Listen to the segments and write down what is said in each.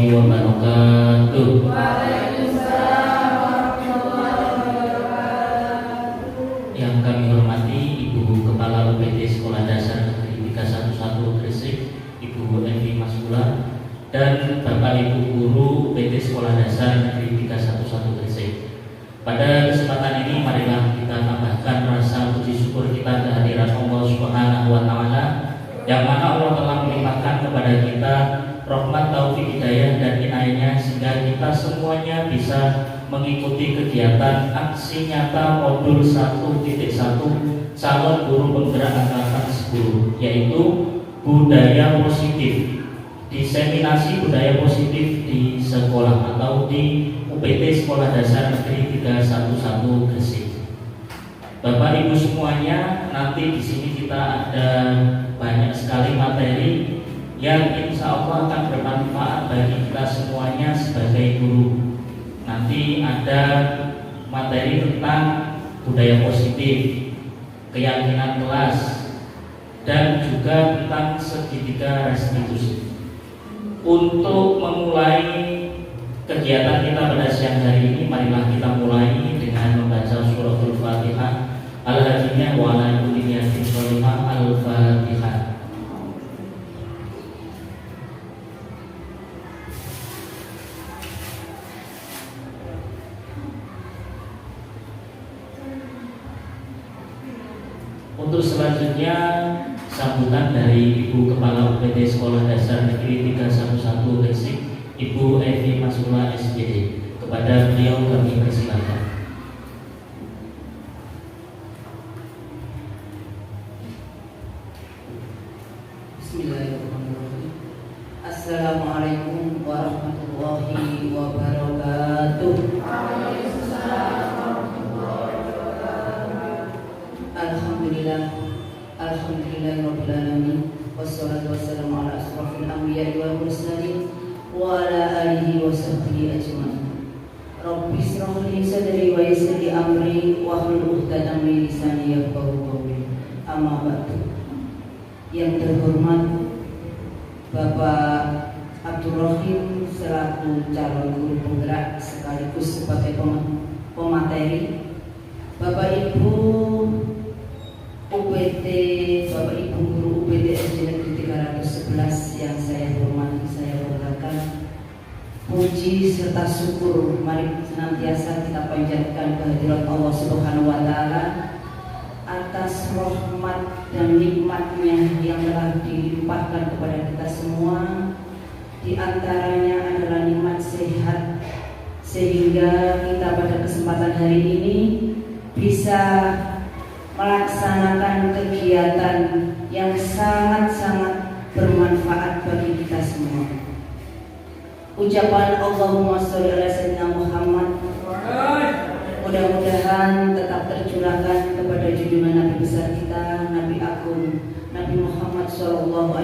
warahmatullahi wabarakatuh. Waalaikumsalam warahmatullahi wabarakatuh. Yang kami hormati Ibu Kepala UPT Sekolah Dasar Negeri 311 Gresik, Ibu Evi Masula, dan Bapak Ibu Guru UPT Sekolah Dasar Negeri 311 Gresik. Pada kesempatan ini marilah kita tambahkan rasa puji syukur kita kehadiran Allah Subhanahu wa taala, yang mana Allah telah melimpahkan kepada kita rahmat, taufik, hidayah dan inayahnya sehingga kita semuanya bisa mengikuti kegiatan aksi nyata modul 1.1 calon guru penggerak angkatan 10, yaitu budaya positif, diseminasi budaya positif di sekolah atau di UPT Sekolah Dasar Negeri 311 Gresik. Bapak Ibu semuanya, nanti di sini kita ada banyak sekali materi yang insya Allah akan bermanfaat bagi kita semuanya sebagai guru. Nanti ada materi tentang budaya positif, keyakinan kelas, dan juga tentang segitiga restitusi. Untuk memulai kegiatan kita pada siang hari ini, marilah kita mulai dengan membaca suratul Fatihah. Al-Hajjiyah wa ala kulli niyatin sholihah. Al-Fatihah. Untuk selanjutnya sambutan dari Ibu Kepala UPT Sekolah Dasar Negeri 311 Gresik, Ibu Evi Masula SPD. Kepada beliau kami persilakan. Bismillahirrahmanirrahim. Assalamualaikum warahmatullahi wabarakatuh. Waalaikumsalam warahmatullahi wabarakatuh. Alhamdulillahirabbil alamin. Wassalatu wassalamu ala asrofil anbiya'i wal mursalin wa ala alihi wa sahbihi ajmain. Rabbi shrah li sadri wa yassir li amri wahlul 'uqdatam min lisani yafqahu qawli. Amma ba'du. Yang terhormat Bapak Abdul Rahim selaku calon guru penggerak sekaligus sebagai pemateri, Bapak Ibu UPT, Bapak Ibu guru UPT SD Negeri 311 yang saya hormati, saya banggakan. Puji serta syukur mari senantiasa kita panjatkan kehadirat Allah Subhanahu wa taala atas rahmat dan nikmatnya yang telah dilimpahkan kepada kita semua. Di antaranya adalah nikmat sehat, sehingga kita pada kesempatan hari ini bisa melaksanakan kegiatan yang sangat-sangat bermanfaat bagi kita semua. Ucapan Allahumma sholli ala sayyidina Muhammad mudah-mudahan tetap tercurahkan kepada junjungan Nabi besar kita, Nabi Agung, Nabi Muhammad SAW,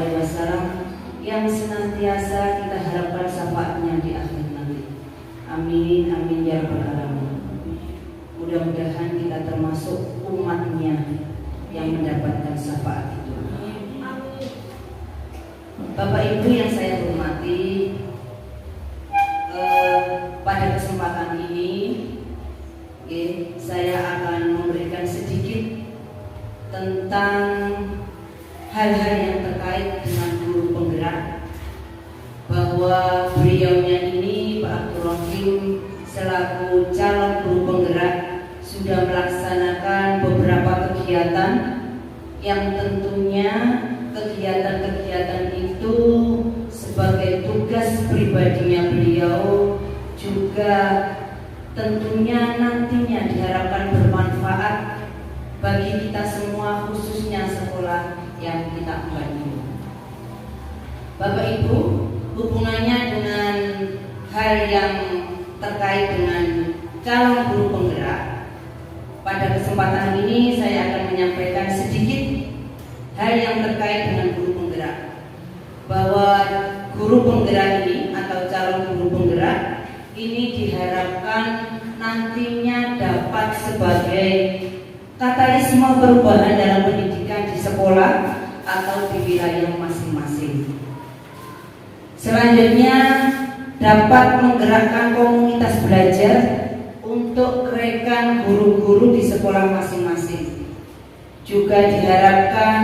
yang senantiasa kita harapkan syafaatnya di akhir nanti. Amin, amin ya rabbal alamin. Mudah-mudahan kita termasuk umatnya yang mendapatkan syafaat itu. Bapak Ibu yang saya hormati, pada kesempatan ini saya akan memberikan sedikit tentang hal-hal yang terkait dengan guru penggerak, bahwa beliaunya ini Pak Abdul Rahim selaku calon guru penggerak sudah melaksanakan beberapa kegiatan yang tentunya kegiatan-kegiatan itu sebagai tugas pribadinya beliau juga tentunya nantinya diharapkan bermanfaat bagi kita semua, khususnya sekolah yang kita embangi. Bapak Ibu, hubungannya dengan hal yang terkait dengan calon guru penggerak, pada kesempatan ini saya akan menyampaikan sedikit hal yang terkait dengan guru penggerak, bahwa guru penggerak ini atau calon guru penggerak ini diharapkan nantinya dapat sebagai katalisme perubahan dalam pendidikan di sekolah atau di wilayah masing-masing. Selanjutnya dapat menggerakkan komunitas belajar untuk rekan guru-guru di sekolah masing-masing. Juga diharapkan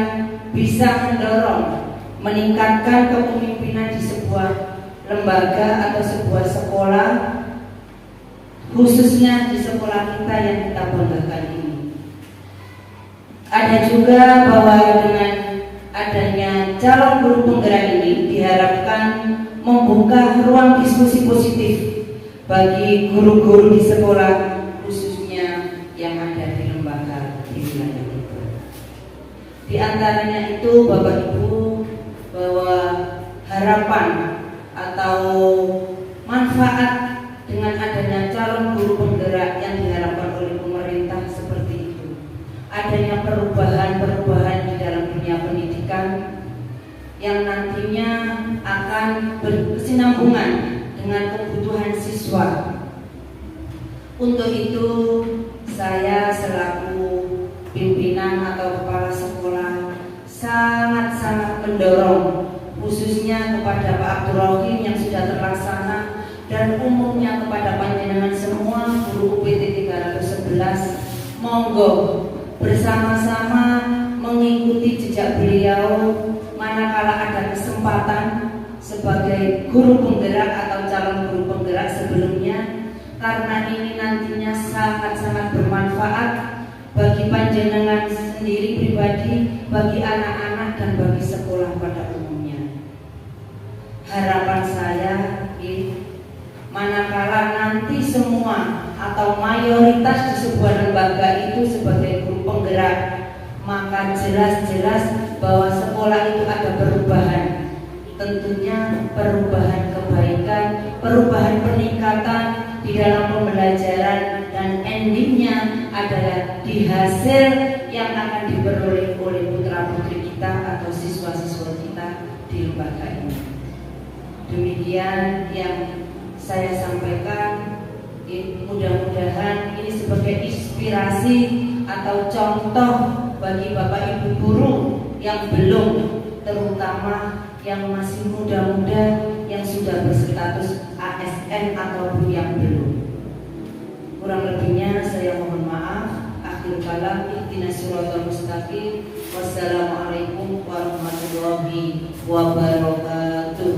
bisa mendorong meningkatkan kepemimpinan di sebuah lembaga atau sebuah sekolah, khususnya di sekolah kita yang kita banggakan ini. Ada juga bahwa dengan adanya calon guru penggerak ini diharapkan membuka ruang diskusi positif bagi guru-guru di sekolah, khususnya yang ada di lembaga di wilayah itu. Di antaranya itu Bapak Ibu, bahwa harapan atau manfaat dengan adanya calon guru penggerak yang diharapkan oleh pemerintah seperti itu. Adanya perubahan-perubahan di dalam dunia pendidikan yang nantinya akan berkesinambungan dengan kebutuhan siswa. Untuk itu saya selaku pimpinan atau kepala sekolah sangat-sangat mendorong, khususnya kepada Pak Abdul Rohim yang sudah terlaksana, dan umumnya kepada panjenengan semua guru UPT 311, monggo bersama-sama mengikuti jejak beliau manakala ada kesempatan sebagai guru penggerak atau calon guru penggerak sebelumnya, karena ini nantinya sangat-sangat bermanfaat bagi panjenengan sendiri pribadi, bagi anak-anak dan bagi sekolah pada umumnya. Harapan saya, manakala nanti semua atau mayoritas di sebuah lembaga itu sebagai guru penggerak, maka jelas-jelas bahwa sekolah itu ada perubahan. Tentunya perubahan kebaikan, perubahan peningkatan di dalam pembelajaran, dan endingnya adalah di hasil yang akan diperoleh oleh putra-putri kita atau siswa-siswa kita di lembaga ini. Demikian yang saya sampaikan. Mudah-mudahan ini sebagai inspirasi atau contoh bagi Bapak Ibu guru yang belum, terutama yang masih muda-muda yang sudah berstatus ASN ataupun yang belum. Kurang lebihnya saya mohon maaf. Akhir kalam, ihdinas siratal mustaqim. Wassalamualaikum warahmatullahi wabarakatuh.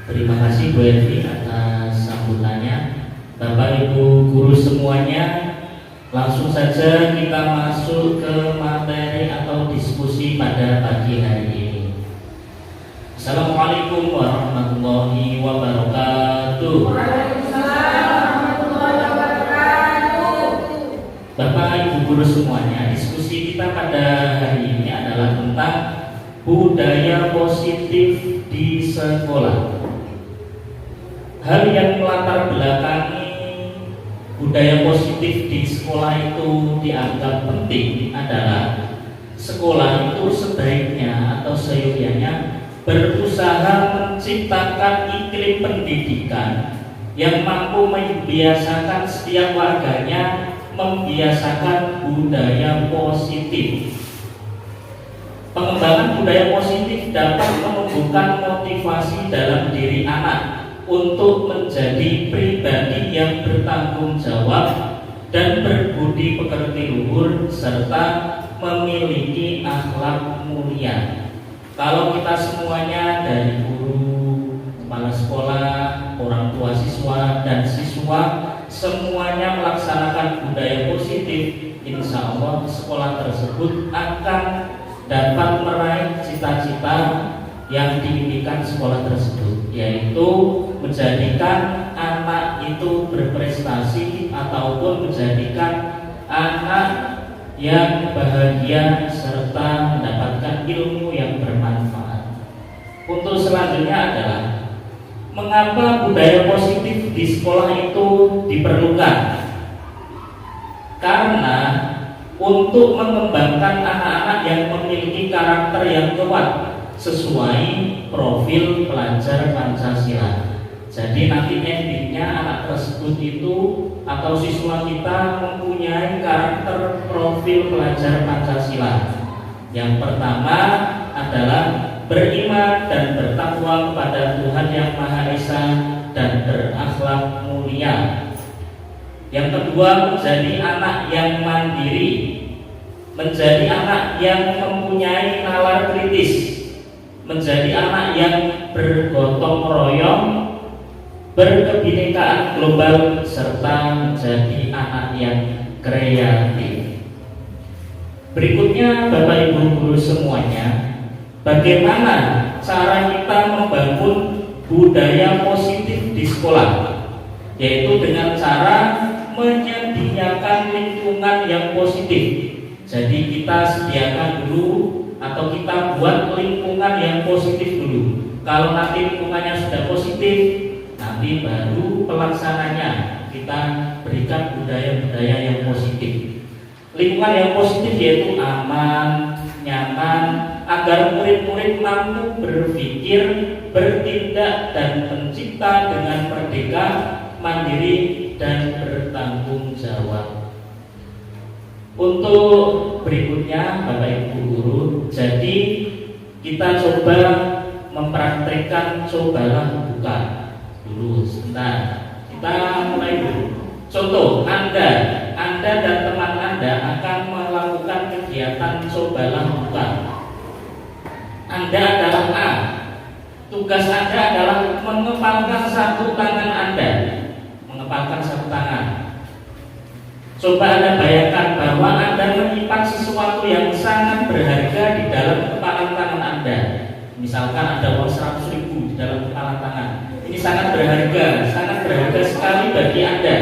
Terima kasih Bu Elvi atas sambutannya. Bapak Ibu guru semuanya, langsung saja kita masuk ke materi atau diskusi pada pagi hari ini. Assalamualaikum warahmatullahi wabarakatuh. Bapak Ibu guru semuanya, diskusi kita pada hari ini adalah tentang budaya positif di sekolah. Hal yang melatar belakangi budaya positif di sekolah itu dianggap penting adalah sekolah itu sebaiknya atau seyogyanya berusaha menciptakan iklim pendidikan yang mampu membiasakan setiap warganya membiasakan budaya positif. Pengembangan budaya positif dapat menumbuhkan motivasi dalam diri anak untuk menjadi pribadi yang bertanggung jawab dan berbudi pekerti luhur serta memiliki akhlak mulia. Kalau kita semuanya dari guru, kepala sekolah, orang tua siswa dan siswa semuanya melaksanakan budaya positif, insya Allah sekolah tersebut akan dapat meraih cita-cita yang diimpikan sekolah tersebut, yaitu menjadikan anak itu berprestasi ataupun menjadikan anak yang bahagia serta mendapatkan ilmu yang bermanfaat. Untuk selanjutnya adalah mengapa budaya positif di sekolah itu diperlukan? Karena untuk mengembangkan anak-anak yang memiliki karakter yang kuat sesuai profil pelajar Pancasila. Jadi nanti didiknya anak tersebut itu atau siswa kita mempunyai karakter profil pelajar Pancasila. Yang pertama adalah beriman dan bertakwa kepada Tuhan Yang Maha Esa dan berakhlak mulia. Yang kedua, menjadi anak yang mandiri, menjadi anak yang mempunyai nalar kritis, menjadi anak yang bergotong royong, berkebinekaan global, serta menjadi anak yang kreatif. Berikutnya Bapak Ibu guru semuanya, bagaimana cara kita membangun budaya positif di sekolah, yaitu dengan cara menyediakan lingkungan yang positif. Jadi kita sediakan dulu atau kita buat lingkungan yang positif dulu. Kalau nanti lingkungannya sudah positif, nanti baru pelaksananya kita berikan budaya-budaya yang positif. Lingkungan yang positif yaitu aman, nyaman, agar murid-murid mampu berpikir, bertindak, dan mencipta dengan merdeka, mandiri, dan bertanggung jawab. Untuk berikutnya Bapak Ibu guru, jadi kita coba mempraktekkan cobalah buka dulu sebentar. Kita mulai dulu. Contoh, Anda dan teman Anda akan melakukan kegiatan cobalah buka. Anda adalah A. Tugas Anda adalah mengepalkan satu tangan Anda. Mengepalkan satu tangan. Coba Anda bayangkan bahwa Anda menyimpan sesuatu yang sangat berharga di dalam kepalan tangan Anda. Misalkan ada uang 100.000 di dalam kepalan tangan. Ini sangat berharga sekali bagi Anda.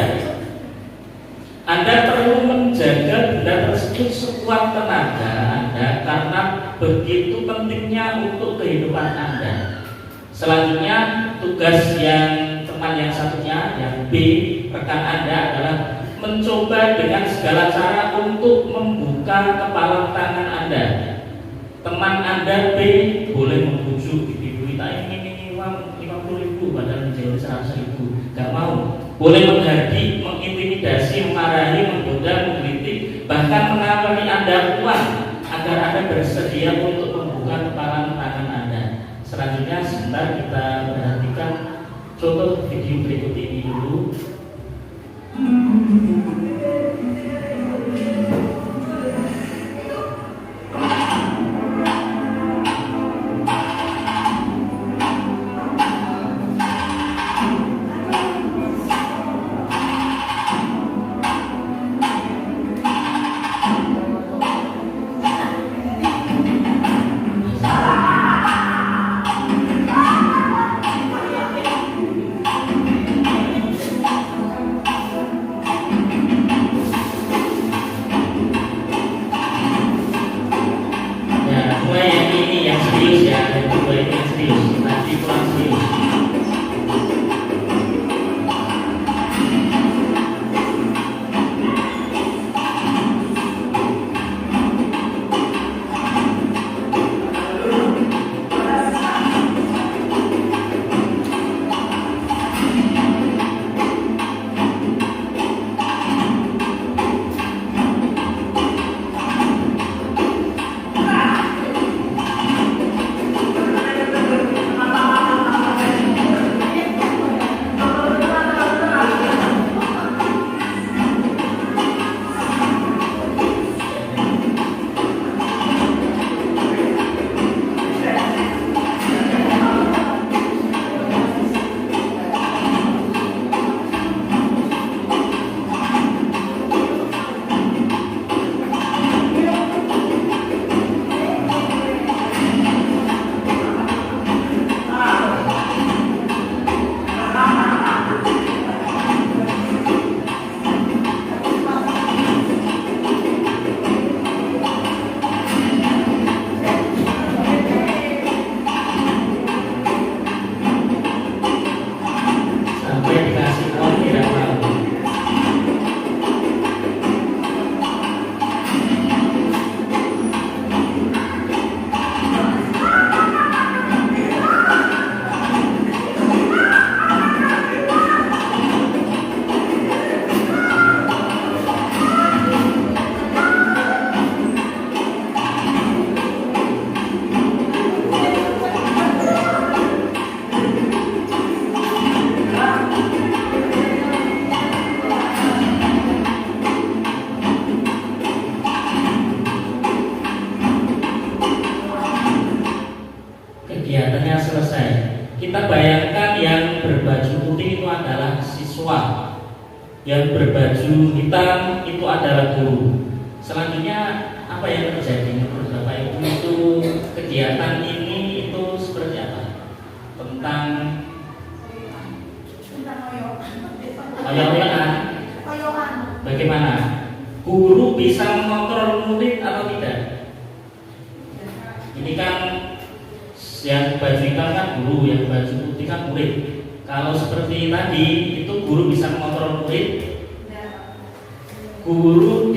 Anda perlu menjaga benda tersebut sekuat tenaga Anda karena begitu pentingnya untuk kehidupan Anda. Selanjutnya, tugas yang teman yang satunya, yang B, rekan Anda adalah mencoba dengan segala cara untuk membuka kepalan tangan Anda. Teman Anda B boleh membujuk, ibu kita ini uang 50.000 padahal menjadi 100.000, gak mau. Boleh menghardik, mengintimidasi, memarahi, menggoda, menggelitik, bahkan menawari Anda uang agar Anda bersedia untuk membuka kepalan tangan Anda. Selanjutnya sebentar kita perhatikan contoh video berikut ini dulu. adalah siswa, yang berbaju hitam itu adalah guru. Selanjutnya apa yang terjadi menurut Bapak Ibu itu kegiatan ini itu seperti apa? Tentang oyokan. Bagaimana? Guru bisa mengontrol murid atau tidak? Ini kan yang baju hitam kan guru, yang baju putih kan murid. Kalau seperti tadi itu guru bisa mengontrol murid. Guru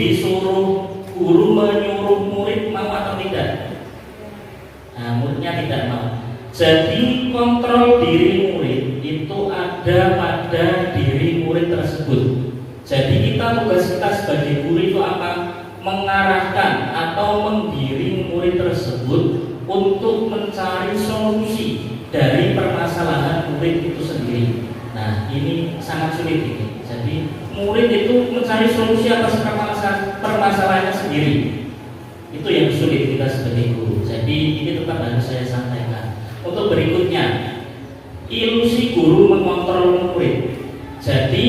menyuruh murid mau atau tidak? Nah, muridnya tidak mau. Jadi kontrol diri murid itu ada pada diri murid tersebut. Jadi tugas kita sebagai guru itu apa? Mengarahkan atau menggiring murid tersebut untuk mencari solusi dari permasalahan murid itu sendiri. Nah, ini sangat sulit ini. Jadi murid itu mencari solusi atas permasalahannya sendiri. Itu yang sulit kita sebagai guru. Jadi ini tetap harus saya sampaikan. Untuk berikutnya, ilusi guru mengontrol murid. Jadi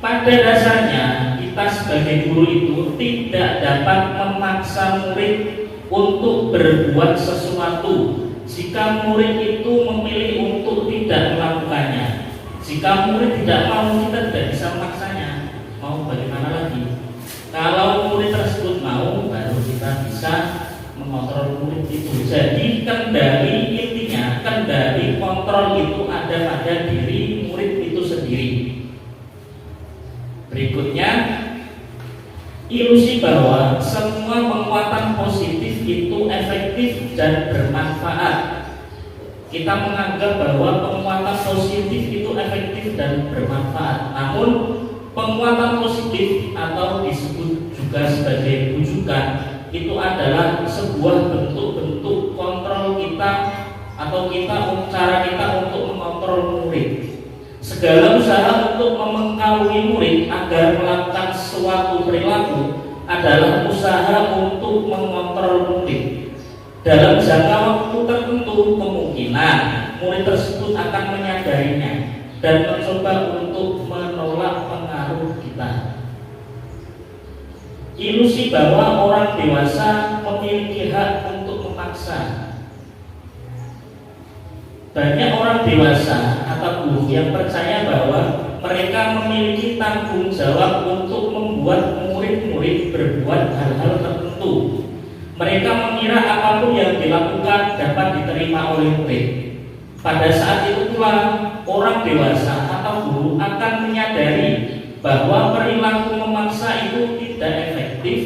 pada dasarnya kita sebagai guru itu tidak dapat memaksa murid untuk berbuat sesuatu jika murid itu memilih untuk tidak melakukannya. Jika murid tidak mau, kita tidak bisa memaksanya. Mau bagaimana lagi? Kalau murid tersebut mau, baru kita bisa mengontrol murid itu. Jadi kendali kontrol itu ada pada diri murid itu sendiri. Berikutnya, ilusi bahwa semua penguatan positif itu efektif dan bermanfaat. Kita menganggap bahwa penguatan positif itu efektif dan bermanfaat. Namun penguatan positif atau disebut juga sebagai bujukan itu adalah sebuah bentuk-bentuk kontrol kita atau cara kita untuk mengontrol murid. Segala usaha untuk memengkaui murid agar melakukan suatu perilaku adalah usaha untuk mengontrol murid. Dalam jangka waktu tertentu kemungkinan murid tersebut akan menyadarinya dan mencoba untuk menolak pengaruh kita. Ilusi bahwa orang dewasa memiliki hak untuk memaksa. Banyak orang dewasa atau guru yang percaya bahwa mereka memiliki tanggung jawab untuk membuat murid-murid berbuat hal-hal tertentu. Mereka mengira apapun yang dilakukan dapat diterima oleh murid. Pada saat itu pula orang dewasa atau guru akan menyadari bahwa perilaku memaksa itu tidak efektif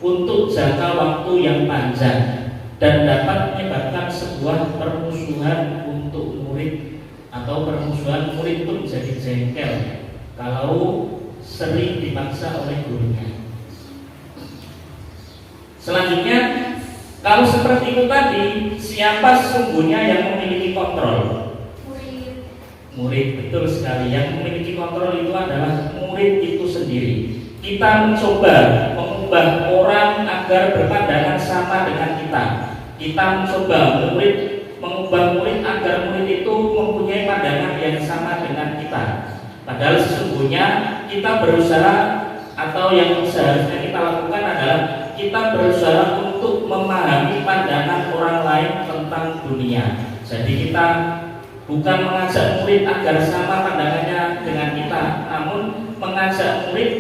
untuk jangka waktu yang panjang dan dapat menyebabkan sebuah permusuhan untuk murid atau permusuhan murid itu menjadi jengkel kalau sering dipaksa oleh gurunya. Selanjutnya, kalau seperti itu tadi, siapa sesungguhnya yang memiliki kontrol? Murid, betul sekali. Yang memiliki kontrol itu adalah murid itu sendiri. Kita mencoba mengubah orang agar berpandangan sama dengan kita. Kita mencoba mengubah murid agar murid itu mempunyai pandangan yang sama dengan kita. Padahal sesungguhnya kita berusaha atau yang seharusnya kita lakukan adalah kita berusaha untuk memahami pandangan orang lain tentang dunia. Jadi kita bukan mengajak murid agar sama pandangannya dengan kita, namun mengajak murid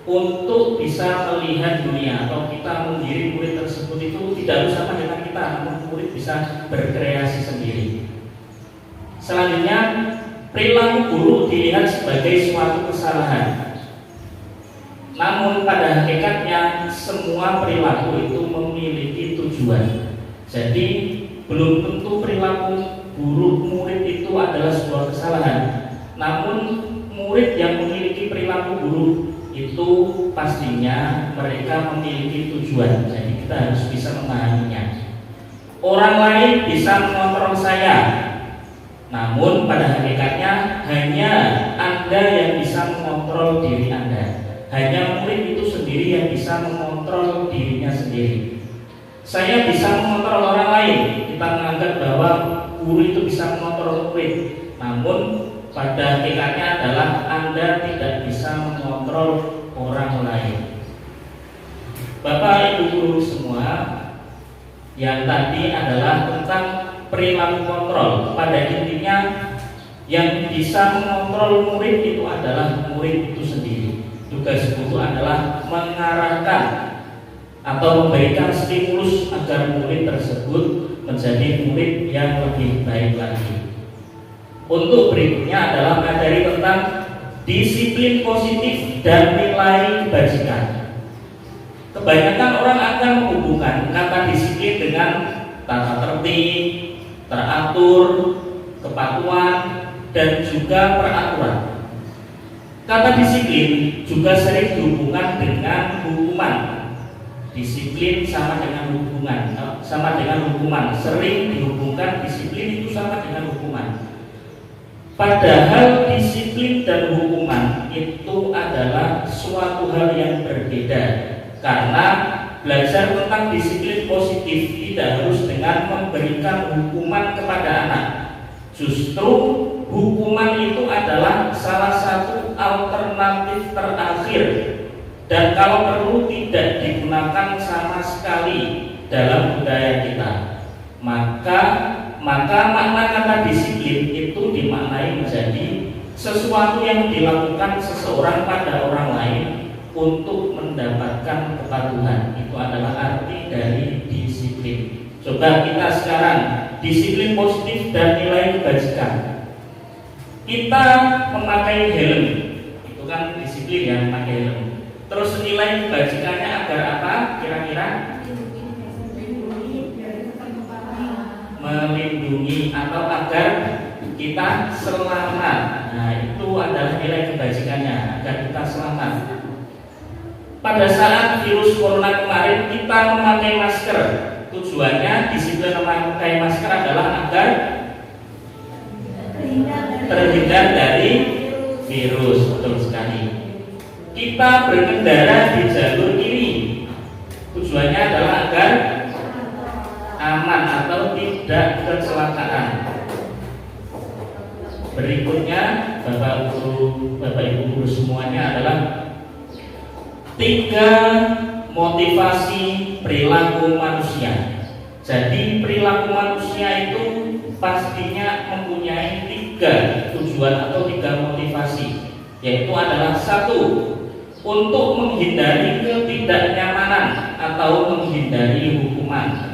untuk bisa melihat dunia atau kita mengirim murid tersebut itu tidak sama dengan kita, namun murid bisa berkreasi sendiri. Selanjutnya, perilaku guru dilihat sebagai suatu kesalahan. Namun pada hakikatnya semua perilaku itu memiliki tujuan. Jadi belum tentu perilaku guru murid itu adalah sebuah kesalahan. Namun murid yang memiliki perilaku guru itu pastinya mereka memiliki tujuan. Jadi kita harus bisa memahaminya. Orang lain bisa mengontrol saya, namun pada hakikatnya hanya Anda yang bisa mengontrol diri Anda. Hanya murid itu sendiri yang bisa mengontrol dirinya sendiri. Saya bisa mengontrol orang lain. Kita menganggap bahwa guru itu bisa mengontrol murid. Namun pada hakikatnya adalah Anda tidak bisa mengontrol orang lain. Bapak Ibu guru semua, yang tadi adalah tentang perilaku kontrol. Pada intinya yang bisa mengontrol murid itu adalah murid itu sendiri. Tugas guru adalah mengarahkan atau memberikan stimulus agar murid tersebut menjadi murid yang lebih baik lagi. Untuk berikutnya adalah materi tentang disiplin positif dan nilai kebajikan. Kebanyakan orang akan menghubungkan kata disiplin dengan tata tertib, teratur, kepatuhan, dan juga peraturan. Kata disiplin juga sering dihubungkan dengan hukuman. Disiplin sama dengan hukuman. Sering dihubungkan disiplin itu sama dengan hukuman. Padahal disiplin dan hukuman itu adalah suatu hal yang berbeda. Karena belajar tentang disiplin positif tidak harus dengan memberikan hukuman kepada anak. Justru hukuman itu adalah salah satu alternatif terakhir, dan kalau perlu tidak digunakan sama sekali dalam budaya kita. Maka makna kata disiplin itu dimaknai menjadi sesuatu yang dilakukan seseorang pada orang lain untuk mendapatkan kepatuhan. Itu adalah arti dari disiplin. Coba kita sekarang disiplin positif dan nilai kebajikan. Kita memakai helm, itu kan disiplin ya, memakai helm. Terus nilai kebajikannya agar apa kira-kira? Melindungi atau agar kita selamat. Nah, itu adalah nilai kebajikannya, agar kita selamat. Pada saat virus corona kemarin kita memakai masker. Tujuannya disiplin memakai masker adalah agar terhindar dari virus. Betul sekali. Kita berkendara di jalur kiri. Tujuannya adalah agar aman atau tidak kecelakaan. Berikutnya Bapak Ibu guru semuanya adalah 3 motivasi perilaku manusia. Jadi perilaku manusia itu pastinya mempunyai 3 tujuan atau 3 motivasi, yaitu adalah 1, untuk menghindari ketidaknyamanan atau menghindari hukuman.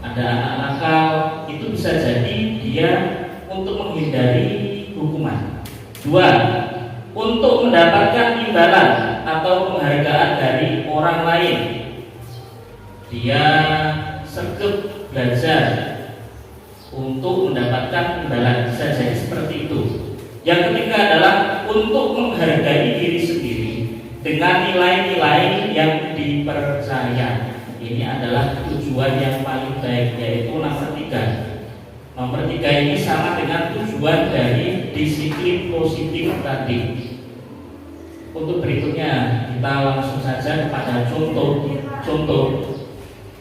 Ada anak nakal, itu bisa jadi dia untuk menghindari hukuman. 2, untuk mendapatkan imbalan atau penghargaan dari orang lain. Dia sregep belajar untuk mendapatkan imbalan, bisa jadi seperti itu. Yang ketiga adalah untuk menghargai diri sendiri dengan nilai-nilai yang dipercaya. Ini adalah tujuan yang paling baik, yaitu nomor 3. Nomor 3 ini sama dengan tujuan dari disiplin positif tadi. Untuk berikutnya kita langsung saja kepada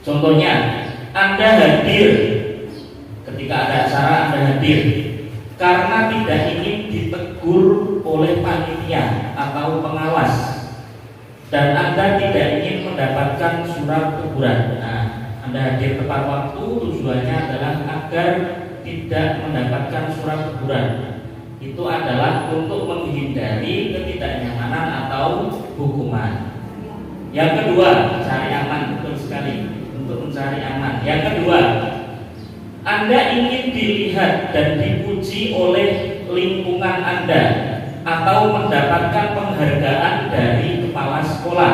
contohnya, Anda hadir ketika ada acara, Anda hadir karena tidak ingin ditegur oleh panitia atau pengawas, dan Anda tidak ingin mendapatkan surat teguran. Nah, Anda hadir tepat waktu, tujuannya adalah agar tidak mendapatkan surat teguran. Itu adalah untuk menghindari ketidaknyamanan atau hukuman. Yang kedua, cari aman, betul sekali, untuk mencari aman. Yang kedua, Anda ingin dilihat dan dipuji oleh lingkungan Anda atau mendapatkan penghargaan dari kepala sekolah.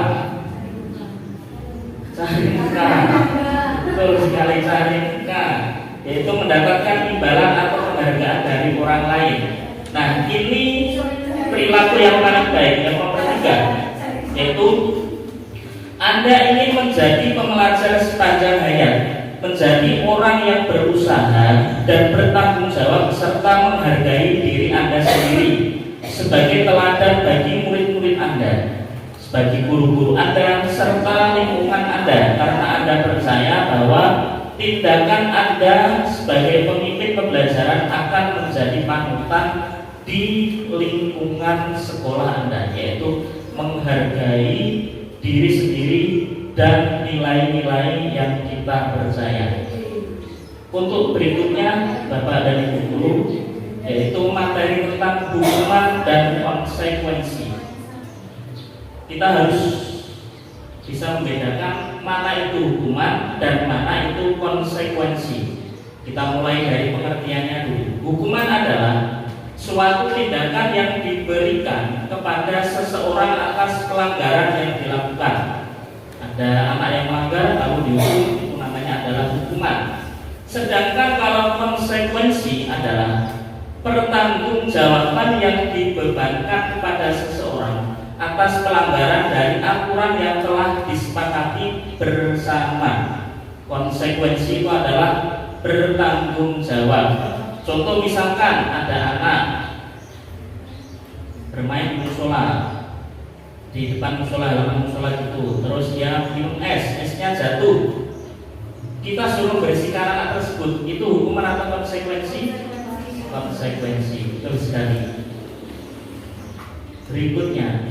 Cari muka, betul sekali, cari muka, yaitu mendapatkan imbalan atau penghargaan dari orang lain. Nah, ini perilaku yang paling baik. Yang nomor 3, yaitu Anda ingin menjadi pembelajar sepanjang hayat, menjadi orang yang berusaha dan bertanggung jawab serta menghargai diri Anda sendiri sebagai teladan bagi murid-murid Anda, sebagai guru-guru Anda serta lingkungan Anda, karena Anda percaya bahwa tindakan Anda sebagai pemimpin pembelajaran akan menjadi panutan di lingkungan sekolah Anda, yaitu menghargai diri sendiri dan nilai-nilai yang kita percaya. Untuk berikutnya, Bapak dan Ibu guru, yaitu materi tentang hukuman dan konsekuensi. Kita harus bisa membedakan mana itu hukuman dan mana itu konsekuensi. Kita mulai dari pengertiannya dulu. Hukuman adalah suatu tindakan yang diberikan kepada seseorang atas pelanggaran yang dilakukan. Ada anak yang melanggar lalu dihukum, itu namanya adalah hukuman. Sedangkan kalau konsekuensi adalah pertanggungjawaban yang dibebankan kepada seseorang atas pelanggaran dari aturan yang telah disepakati bersama. Konsekuensi itu adalah bertanggung jawab. Contoh misalkan ada anak bermain di musola, di depan musola, halaman musola gitu, terus dia minum es, esnya jatuh. Kita suruh bersihkan anak tersebut, itu hukuman atau konsekuensi? Konsekuensi, betul sekali. Berikutnya,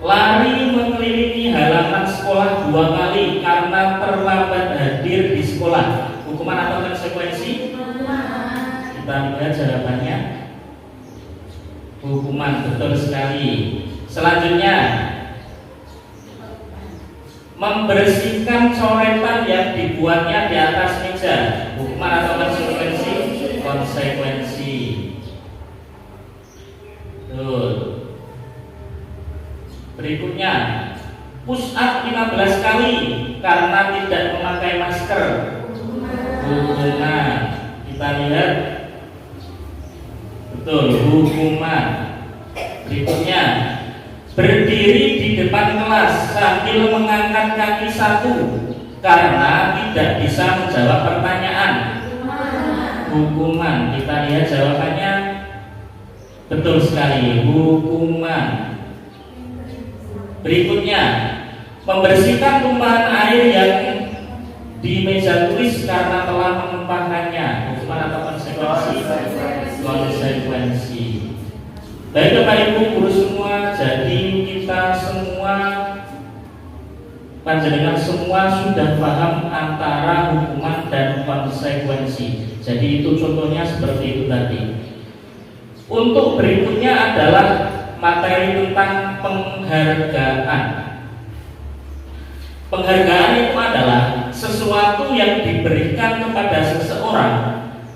lari mengelilingi halaman sekolah 2 kali karena terlambat hadir di sekolah. Hukuman atau konsekuensi? Kita lihat jawabannya. Hukuman, betul sekali. Selanjutnya, membersihkan coretan yang dibuatnya di atas meja. Hukuman atau konsekuensi? Konsekuensi. Betul. Berikutnya, push up 15 kali karena tidak memakai masker. Hukuman. Kita lihat. Betul, hukuman. Berikutnya, berdiri di depan kelas sambil mengangkat kaki satu karena tidak bisa menjawab pertanyaan. Hukuman. Kita lihat jawabannya. Betul sekali, hukuman. Berikutnya, membersihkan tumpahan air yang di meja tulis karena telah menumpahkannya. Hukuman atau konsekuensi? Konsekuensi. Baik Bapak Ibu guru semua, jadi kita semua, panjenengan semua sudah paham antara hukuman dan konsekuensi. Jadi itu contohnya seperti itu tadi. Untuk berikutnya adalah materi tentang penghargaan. Penghargaan itu adalah sesuatu yang diberikan kepada seseorang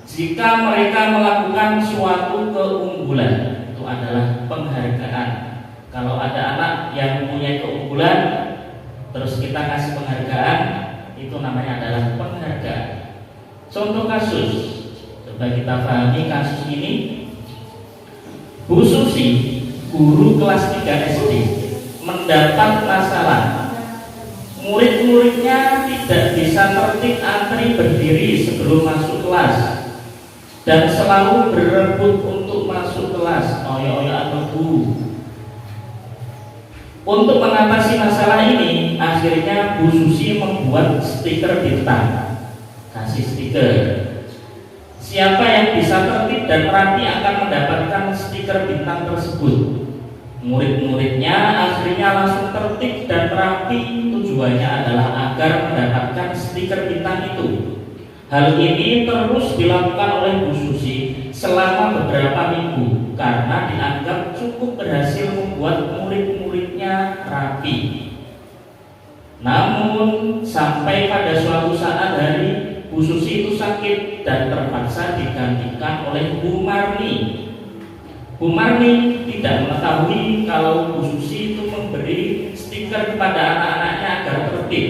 jika mereka melakukan suatu keunggulan. Itu adalah penghargaan. Kalau ada anak yang mempunyai keunggulan, terus kita kasih penghargaan, itu namanya adalah penghargaan. Contoh kasus, coba kita pahami kasus ini. Bu Susi, guru kelas 3 SD, mendapat masalah. Murid-muridnya tidak bisa tertib antri berdiri sebelum masuk kelas dan selalu berebut untuk masuk kelas. Oyo-oyo atau Bu. Untuk mengatasi masalah ini, akhirnya Bu Susi membuat stiker bintang. Kasih stiker. Siapa yang bisa tertib dan rapi akan mendapatkan stiker bintang tersebut. Murid-muridnya akhirnya langsung tertib dan rapi. Tujuannya adalah agar mendapatkan stiker bintang itu. Hal ini terus dilakukan oleh Bu Susi selama beberapa minggu karena dianggap cukup berhasil membuat murid-muridnya rapi. Namun sampai pada suatu saat hari Bu Susi itu sakit dan terpaksa digantikan oleh Bu Marni. Bu Marni tidak mengetahui kalau Bu Susi itu memberi stiker kepada anak-anaknya agar tertib.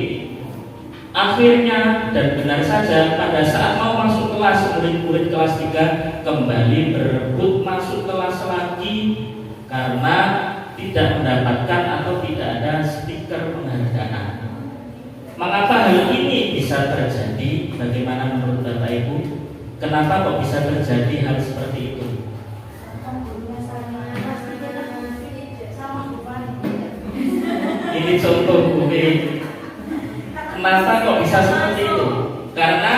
Akhirnya dan benar saja pada saat mau masuk kelas, murid-murid kelas 3 kembali berebut masuk kelas lagi karena tidak mendapatkan atau tidak ada stiker penghargaan. Mengapa hal ini bisa terjadi? Bagaimana menurut Bapak Ibu? Kenapa kok bisa terjadi hal seperti itu? Ini contoh mungkin. Kenapa kok bisa seperti itu? Karena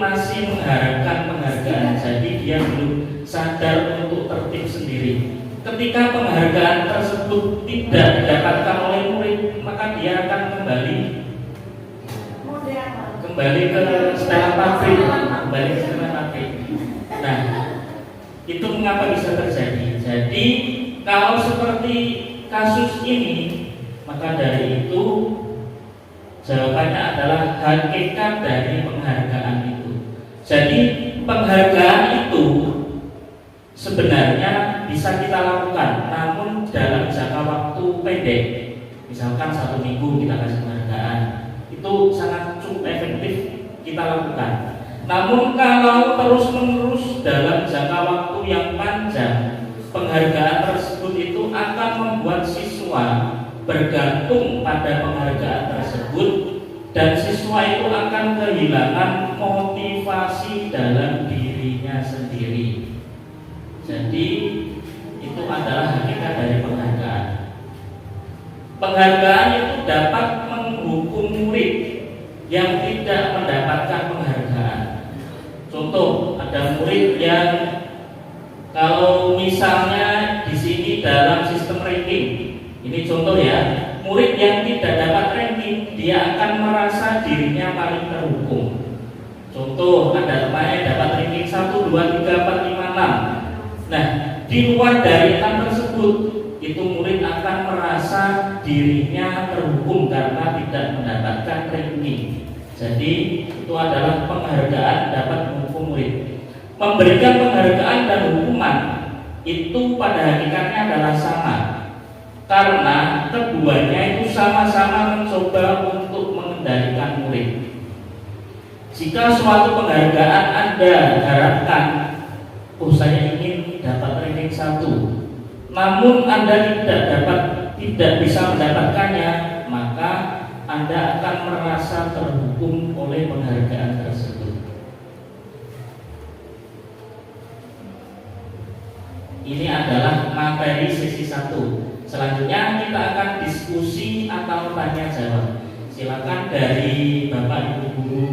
masih mengharapkan penghargaan, jadi dia belum sadar untuk tertib sendiri. Ketika penghargaan tersebut tidak didapatkan oleh murid, maka dia akan kembali ke setelan pabrik, Nah, itu mengapa bisa terjadi? Jadi kalau seperti kasus ini, maka dari itu jawabannya adalah hakikat dari penghargaan itu. Jadi penghargaan itu sebenarnya bisa kita lakukan, namun dalam jangka waktu pendek. Misalkan 1 minggu kita kasih penghargaan, itu sangat cukup efektif kita lakukan. Namun kalau terus-menerus dalam jangka waktu yang panjang, penghargaan tersebut itu akan membuat siswa bergantung pada penghargaan tersebut, dan siswa itu akan kehilangan motivasi dalam dirinya sendiri. Jadi itu adalah hakikat dari penghargaan. Penghargaan itu dapat menghukum murid yang tidak mendapatkan penghargaan. Contoh, ada murid yang kalau misalnya di sini dalam sistem ranking, ini contoh ya, murid yang tidak dapat ranking, dia akan merasa dirinya paling terhukum. Contoh, ada temannya dapat ranking 1, 2, 3, 4, 5, 6. Nah, di luar dari 6 tersebut, itu murid akan merasa dirinya terhukum karena tidak mendapatkan ranking. Jadi itu adalah penghargaan dapat menghukum murid. Memberikan penghargaan dan hukuman itu pada hakikatnya adalah sama, karena keduanya itu sama-sama mencoba untuk mengendalikan murid. Jika suatu penghargaan Anda harapkan, saya ingin dapat ranking 1, namun Anda tidak bisa mendapatkannya, maka Anda akan merasa terhukum oleh penghargaan tersebut. Ini adalah materi sesi 1. Selanjutnya kita akan diskusi atau tanya jawab. Silakan dari Bapak Ibu guru,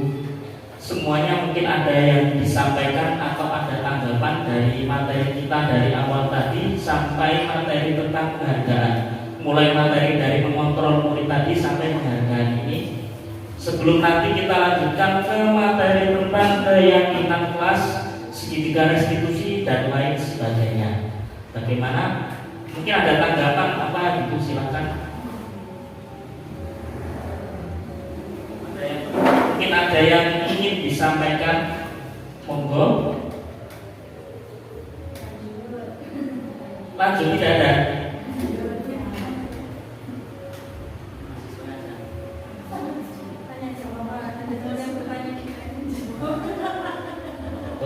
semuanya mungkin ada yang disampaikan atau ada tanggapan dari materi kita dari awal tadi sampai materi tentang penghargaan. Mulai materi dari mengontrol murid tadi sampai penghargaan ini. Sebelum nanti kita lanjutkan ke materi tentang keyakinan kelas, segitiga restitusi dan lain sebagainya. Bagaimana? Mungkin ada tanggapan apa gitu, silakan. Mungkin ada yang ingin disampaikan, monggo. Lanjut, tidak ada.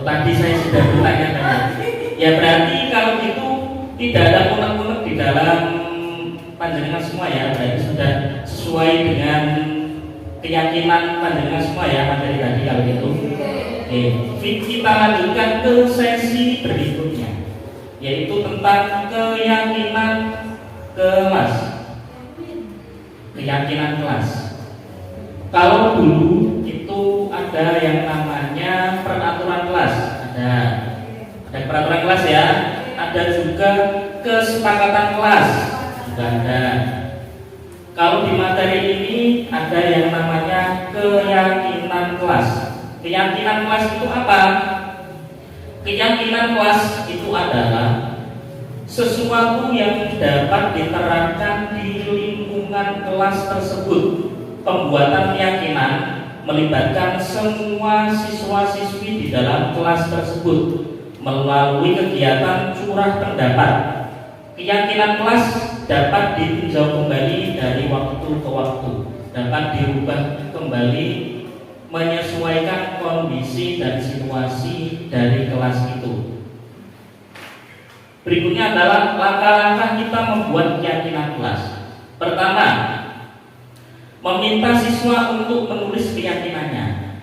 Tadi saya sudah bertanya-tanya. Ya berarti kalau gitu tidak ada unek-unek di dalam panjenengan semua ya. Berarti sudah sesuai dengan keyakinan panjenengan semua ya materi tadi kalau gitu. Oke, kita lanjutkan ke sesi berikutnya, yaitu tentang keyakinan kelas. Keyakinan kelas. Kalau dulu itu ada yang namanya peraturan kelas, ada peraturan kelas ya, ada juga kesepakatan kelas, juga ada. Kalau di materi ini ada yang namanya keyakinan kelas. Keyakinan kelas itu apa? Keyakinan kelas itu adalah sesuatu yang dapat diterapkan di lingkungan kelas tersebut. Pembuatan keyakinan melibatkan semua siswa-siswi di dalam kelas tersebut melalui kegiatan curah pendapat. Keyakinan kelas dapat ditinjau kembali dari waktu ke waktu, dapat dirubah kembali menyesuaikan kondisi dan situasi dari kelas itu. Berikutnya adalah langkah-langkah kita membuat keyakinan kelas. Pertama, meminta siswa untuk menulis keyakinannya.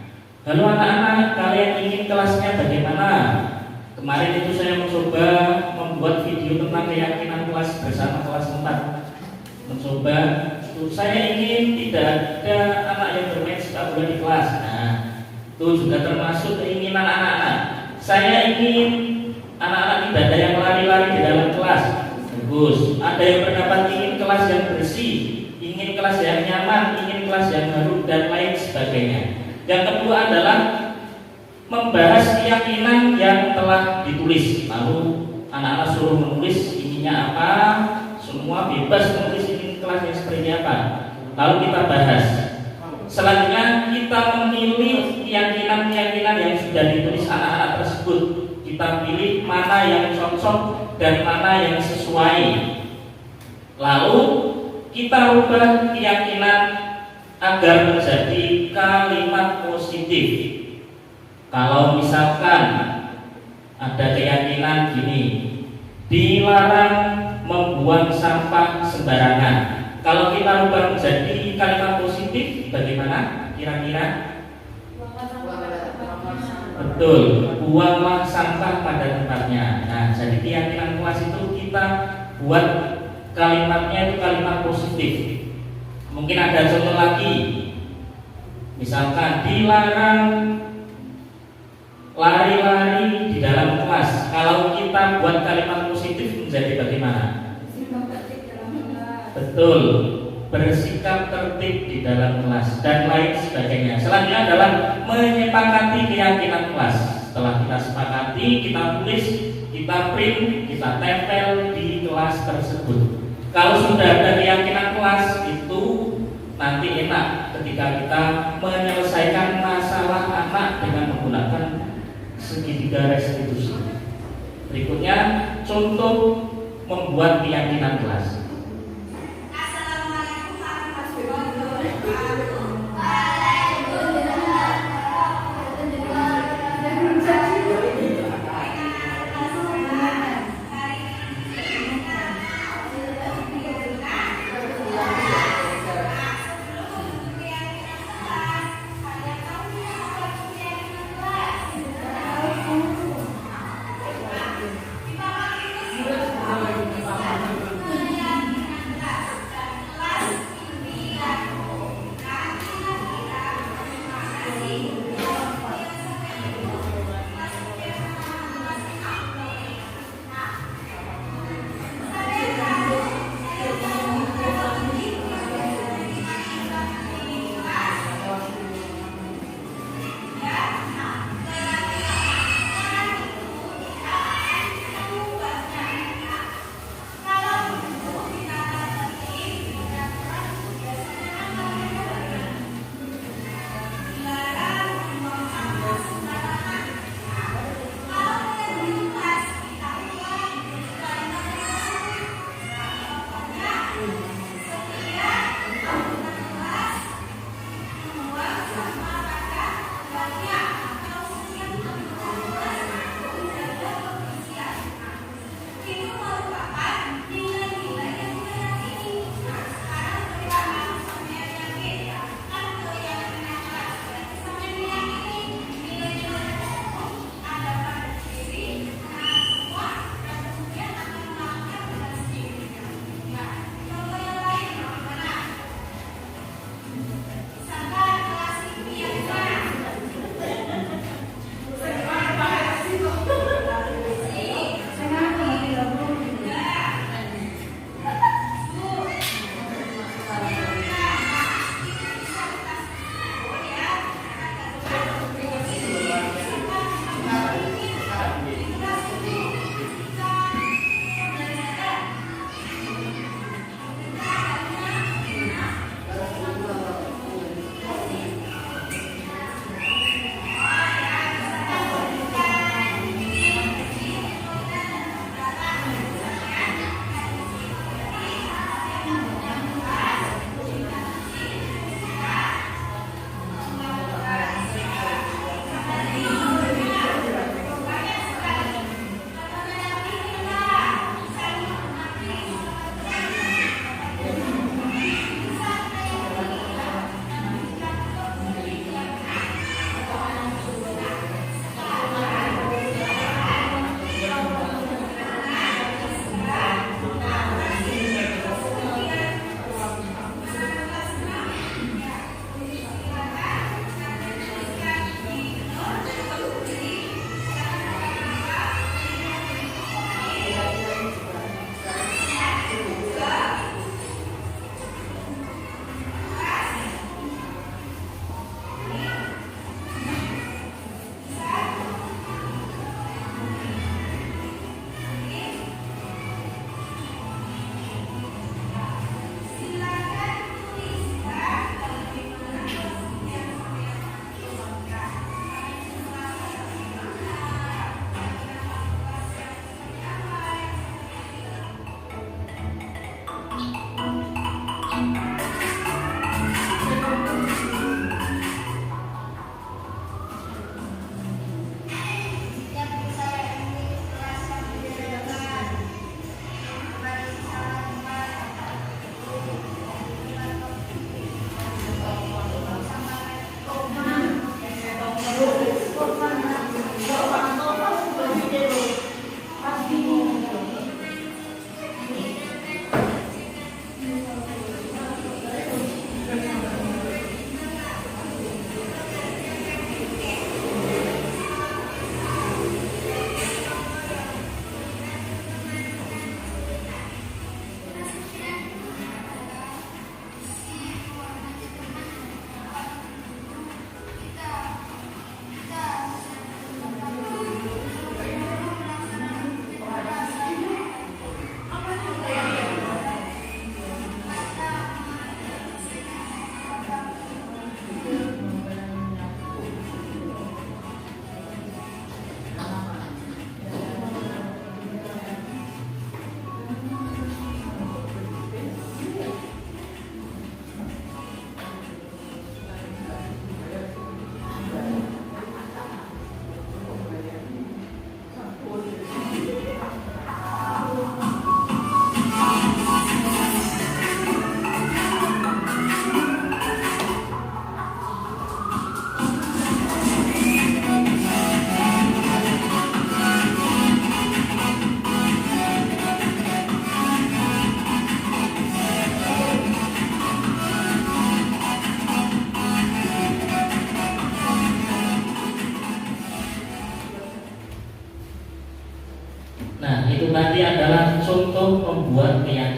Lalu anak-anak, kalian ingin kelasnya bagaimana? Kemarin itu saya mencoba membuat video tentang keyakinan kelas bersama kelas 4. Mencoba, saya ingin tidak ada anak yang bermain sepak bola di kelas. Nah, Itu juga termasuk keinginan anak-anak. Saya ingin anak-anak tidak ada yang lari-lari di dalam kelas. Bagus. Ada yang berpendapat ingin kelas yang bersih, ingin kelas yang nyaman, ingin kelas yang baru dan lain sebagainya. Yang kedua adalah membahas keyakinan yang telah ditulis. Lalu anak-anak suruh menulis inginnya apa, semua bebas menulis ingin kelas yang seperti apa. Lalu kita bahas. Selanjutnya kita memilih keyakinan-keyakinan yang sudah ditulis anak-anak tersebut. Kita pilih mana yang cocok dan mana yang sesuai. Lalu kita rubah keyakinan agar menjadi kalimat positif. Kalau misalkan ada keyakinan gini, dilarang membuang sampah sembarangan. Kalau kita rubah menjadi kalimat positif, bagaimana kira-kira? Betul, buanglah sampah pada tempatnya. Nah, jadi keyakinan kelas itu kita buat kalimatnya itu kalimat positif. Mungkin ada contoh lagi, misalkan dilarang lari-lari di dalam kelas. Kalau kita buat kalimat positif menjadi bagaimana? Betul, bersikap tertib di dalam kelas dan lain sebagainya. Selanjutnya adalah menyepakati keyakinan kelas. Setelah kita sepakati, kita tulis, kita print, kita tempel di kelas tersebut. Kalau sudah ada keyakinan kelas itu nanti enak ketika kita menyelesaikan masalah anak dengan menggunakan segitiga restitusi. Berikutnya contoh membuat keyakinan kelas.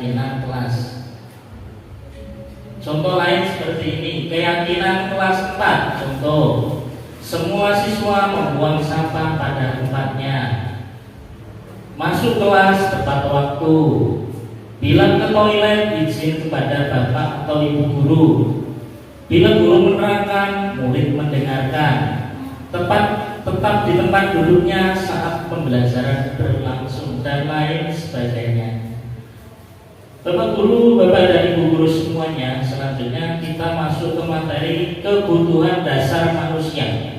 keyakinan kelas. Contoh lain seperti ini, keyakinan kelas 4. Contoh, semua siswa membuang sampah pada tempatnya. Masuk kelas tepat waktu. Bila ke toilet izin kepada bapak atau ibu guru. Bila guru menerangkan, murid mendengarkan. Tetap di tempat duduknya saat pembelajaran berlangsung dan lain sebagainya. Bapak guru, bapak dan ibu guru semuanya, selanjutnya kita masuk ke materi kebutuhan dasar manusia.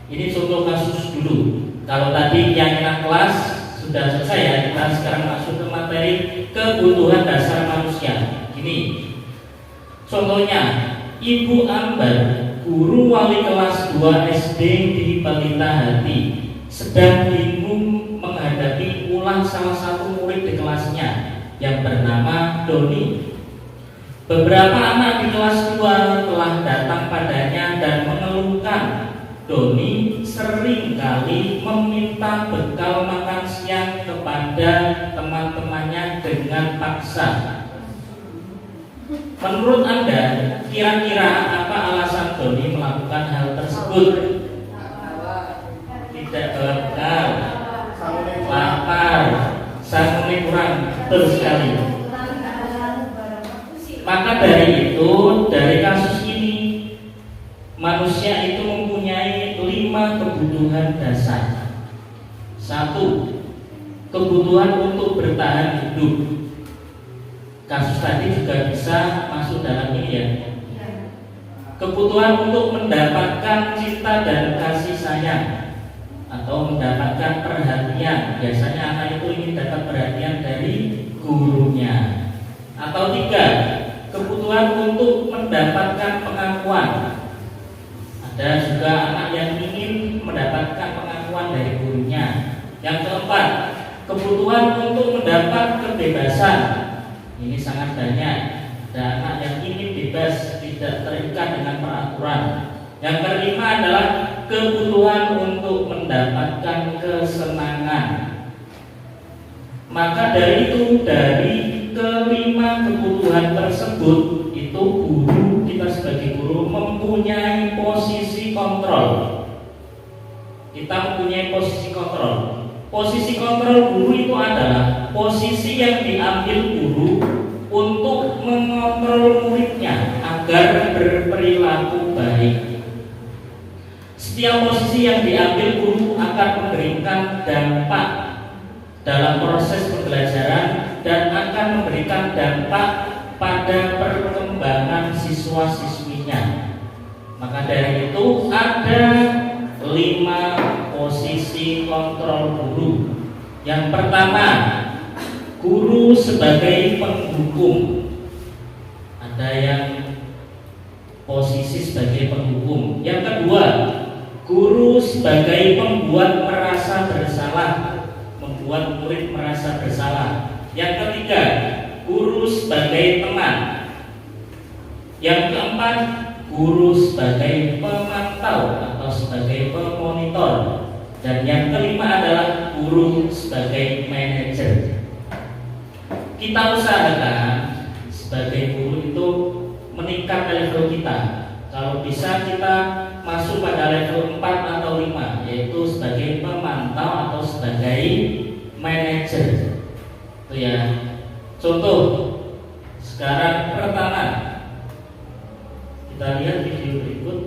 Ini contoh kasus dulu. Kalau tadi keyakinan kelas sudah selesai ya, kita sekarang masuk ke materi kebutuhan dasar manusia. Ini contohnya, Ibu Ambar, guru wali kelas 2 SD di Balita Hati, sedang bingung menghadapi ulah salah satu murid di kelasnya yang bernama Doni. Beberapa anak di kelas 2 telah datang padanya dan mengeluhkan Doni sering kali meminta bekal makan siang kepada teman-temannya dengan paksa. Menurut Anda, kira-kira apa alasan Doni melakukan hal tersebut? Tidak bawa bekal, lapar, sanggupnya kurang, betul sekali. Maka dari itu, dari kasus ini, manusia itu mempunyai 5 kebutuhan dasar. 1. Kebutuhan untuk bertahan hidup. Kasus tadi juga bisa masuk dalam ini ya. Kebutuhan untuk mendapatkan cinta dan kasih sayang atau mendapatkan perhatian. Biasanya anak itu ingin dapat perhatian dari gurunya. Atau 3, kebutuhan untuk mendapatkan pengakuan. Ada juga anak yang ingin mendapatkan pengakuan dari gurunya. Yang keempat, kebutuhan untuk mendapat kebebasan. Ini sangat banyak. Ada anak yang ingin bebas, tidak terikat dengan peraturan. Yang kelima adalah kebutuhan untuk mendapatkan kesenangan. Maka dari itu, dari kelima kebutuhan tersebut, itu guru, kita sebagai guru mempunyai posisi kontrol. Kita mempunyai posisi kontrol. Posisi kontrol guru itu adalah posisi yang diambil guru untuk mengontrol muridnya agar berperilaku baik. Setiap posisi yang diambil guru akan memberikan dampak dalam proses pembelajaran dan akan memberikan dampak pada perkembangan siswa-siswinya. Maka dari itu ada 5 posisi kontrol guru. Yang pertama, guru sebagai penghukum. Ada yang posisi sebagai penghukum. Yang kedua, guru sebagai pembuat merasa bersalah, membuat murid merasa bersalah. Yang ketiga, guru sebagai teman. Yang keempat, guru sebagai pemantau atau sebagai pemonitor. Dan yang kelima adalah guru sebagai manajer. Kita usahakan sebagai guru itu meningkat level kita. Kalau bisa kita masuk pada level 4 atau 5, yaitu sebagai pemantau atau sebagai manajer. Itu ya. Contoh sekarang pertama, kita lihat video berikut.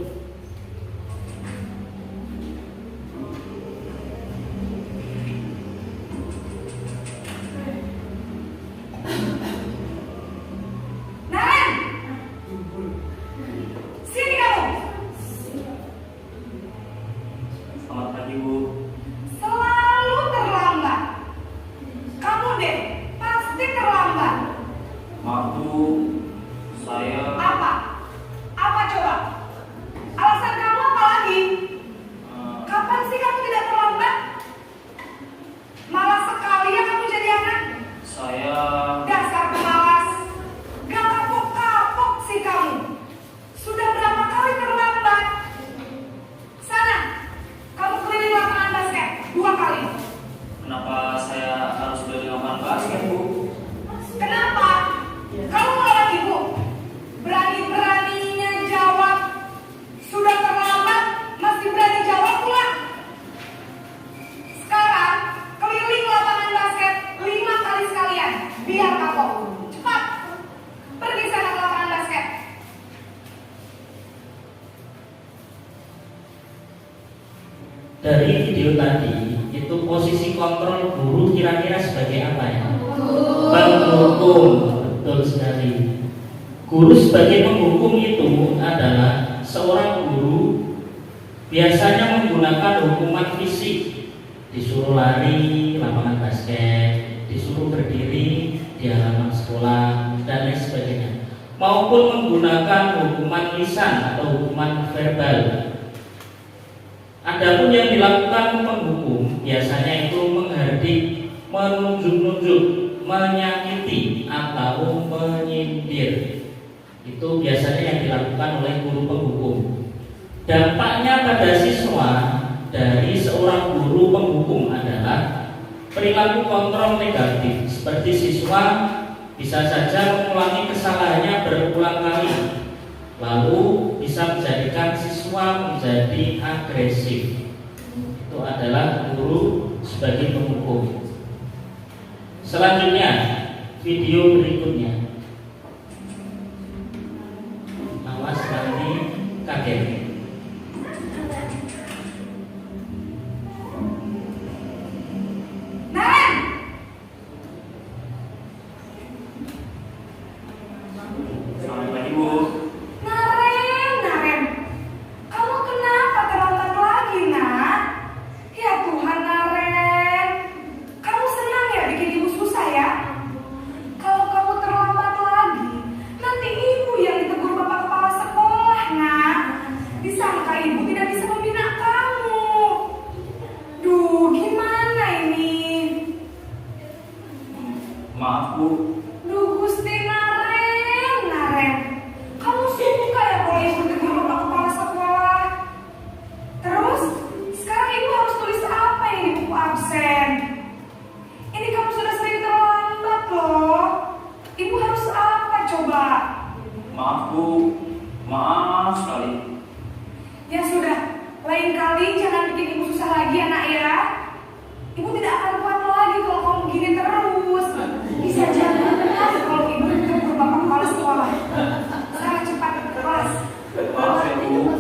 Kenapa? Dari video tadi itu posisi kontrol guru kira-kira sebagai apa ya? Penghukum, betul sekali. Guru sebagai penghukum itu adalah seorang guru biasanya menggunakan hukuman fisik, disuruh lari lapangan basket, disuruh berdiri di halaman sekolah dan lain sebagainya, maupun menggunakan hukuman lisan atau hukuman verbal. Adapun yang dilakukan penghukum biasanya itu menghardik, menunjuk-nunjuk, menyakiti atau menyindir. Itu biasanya yang dilakukan oleh guru penghukum. Dampaknya pada siswa dari seorang guru penghukum adalah perilaku kontrol negatif, seperti siswa bisa saja mengulangi kesalahannya berulang kali, lalu bisa menjadikan siswa menjadi agresif. Itu adalah guru sebagai penghukum. Selanjutnya, video berikutnya. Awas nanti kaget. Maaf Bu. Duh Gusti Naren, kamu suka ya kalau ibu tegur bapak kepala sekolah? Terus sekarang ibu harus tulis apa ini di buku absen? Ini kamu sudah sering terlambat loh. Ibu harus apa coba? Maaf Bu, maaf sekali. Ya sudah, lain kali jangan bikin ibu susah lagi anak ya. Ibu tidak akan kuat lagi kalau kamu begini terus. Bisa jadi kalau ibu tegur bapak kepala sekolah. Sekarang cepat ke kelas. Maaf ya Bu,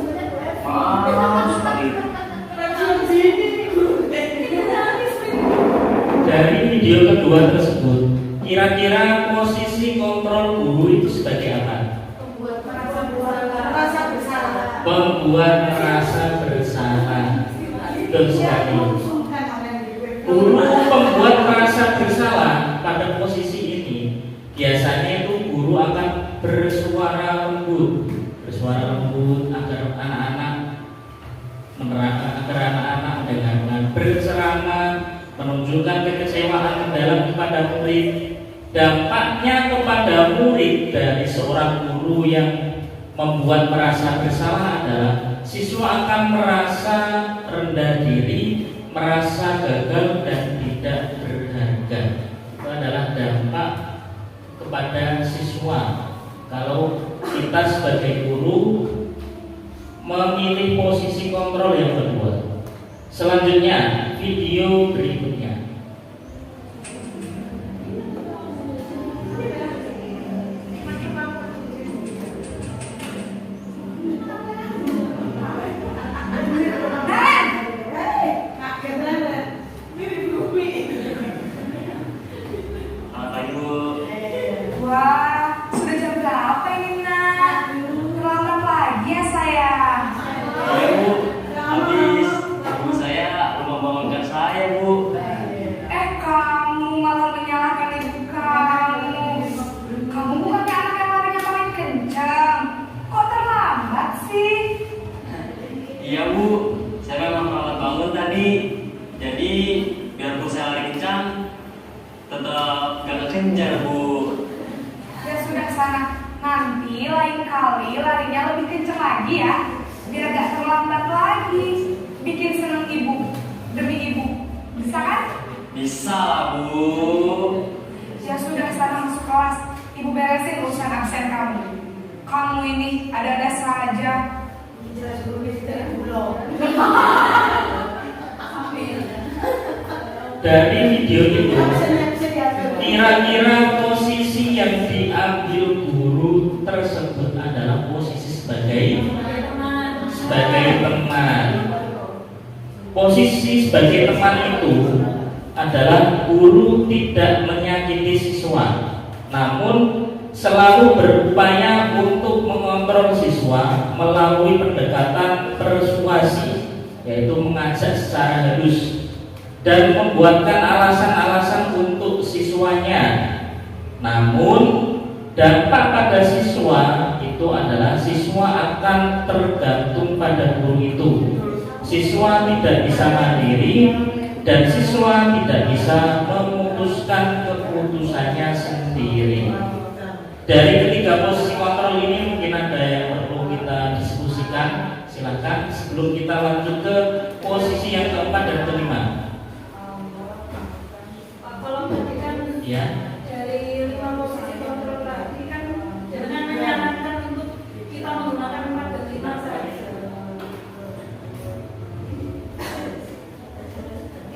maaf sekali. Dari video kedua tersebut, kira-kira posisi kontrol guru itu sebagai apa? Membuat merasa bersalah. Betul sekali. Guru membuat merasa bersalah pada posisi ini biasanya itu guru akan bersuara lembut agar anak-anak mendengarkan, berceramah, menunjukkan kekecewaan mendalam kepada murid. Dampaknya kepada murid dari seorang guru yang membuat merasa bersalah adalah siswa akan merasa rendah diri, merasa gagal dan tidak berharga. Itu adalah dampak kepada siswa kalau kita sebagai guru memilih posisi kontrol yang kedua. Selanjutnya, video berikutnya. Wah, sudah jam berapa ini nak? Terlambat lagi ya sayang. Ya Bu, habis ibu saya belum bangunkan saya Bu. Kamu malah menyalahkan ibu kamu. Kamu bukannya anak yang larinya paling kencang. Kok terlambat sih? Iya Bu, saya memang terlambat bangun tadi. Jadi biarpun saya lari kencang, tetap gak kekejar Bu. Ya sudah sana. Nanti lain kali larinya lebih kencang lagi ya. Biar gak terlambat lagi. Bikin seneng ibu demi ibu. Bisa kan? Bisa lah Bu. Ya sudah sana masuk kelas. Ibu beresin urusan absen kamu. Kamu ini ada-ada saja. Jelas guru kita belum. Dari video itu, kira-kira posisi yang diambil guru tersebut adalah posisi sebagai teman. Posisi sebagai teman itu adalah guru tidak menyakiti siswa, namun selalu berupaya untuk mengontrol siswa melalui pendekatan persuasi, yaitu mengajak secara halus dan membuatkan alasan-alasan untuk siswanya. Namun dampak pada siswa itu adalah siswa akan tergantung pada guru itu. Siswa tidak bisa mandiri dan siswa tidak bisa memutuskan keputusannya sendiri. Dari ketiga posisi kontrol ini mungkin ada yang perlu kita diskusikan. Silakan sebelum kita lanjut ke posisi yang keempat dan kelima. Kalau tadi kan Ya. dari 5 posisi kontrol tadi kan jangan menyarankan untuk kita menggunakan 4 dan 5 saja.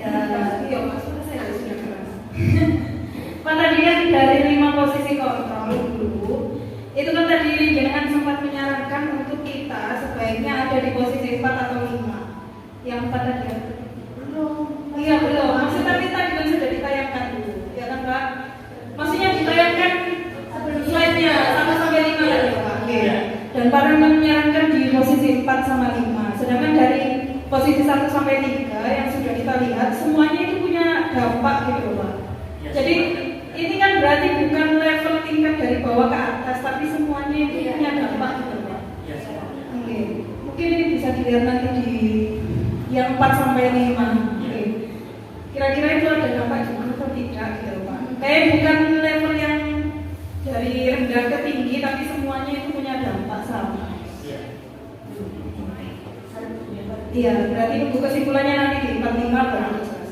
Ya, iya maksudnya saya sudah keras. Pak tadi kan dari 5 posisi kontrol dulu, itu kan tadi jangan sempat menyarankan untuk kita sebaiknya ada di posisi 4 atau 5. Yang 4 tadi ya? Belum. Iya belum. Maksudnya kita juga sudah ditayangkan dulu, ya kan Pak? Maksudnya ditayangkan slide-nya sama sampai 5 ya Pak. Oke. Dan Pak Rahman menyarankan di posisi 4 sama 5. Sedangkan dari posisi 1 sampai 3 yang sudah kita lihat semuanya itu punya dampak gitu Pak. Jadi ini kan berarti bukan level tingkat dari bawah ke atas, tapi semuanya itu punya dampak gitu Pak. Oke. Mungkin ini bisa dilihat nanti di yang 4 sampai 5. Oke. Kira-kira itu ada dampak juga atau tidak gitu Pak. Kayak bukan level yang dari rendah ke tinggi, tapi semuanya itu punya dampak sama. Iya, berarti nunggu kesimpulannya nanti di 45 baru jelas.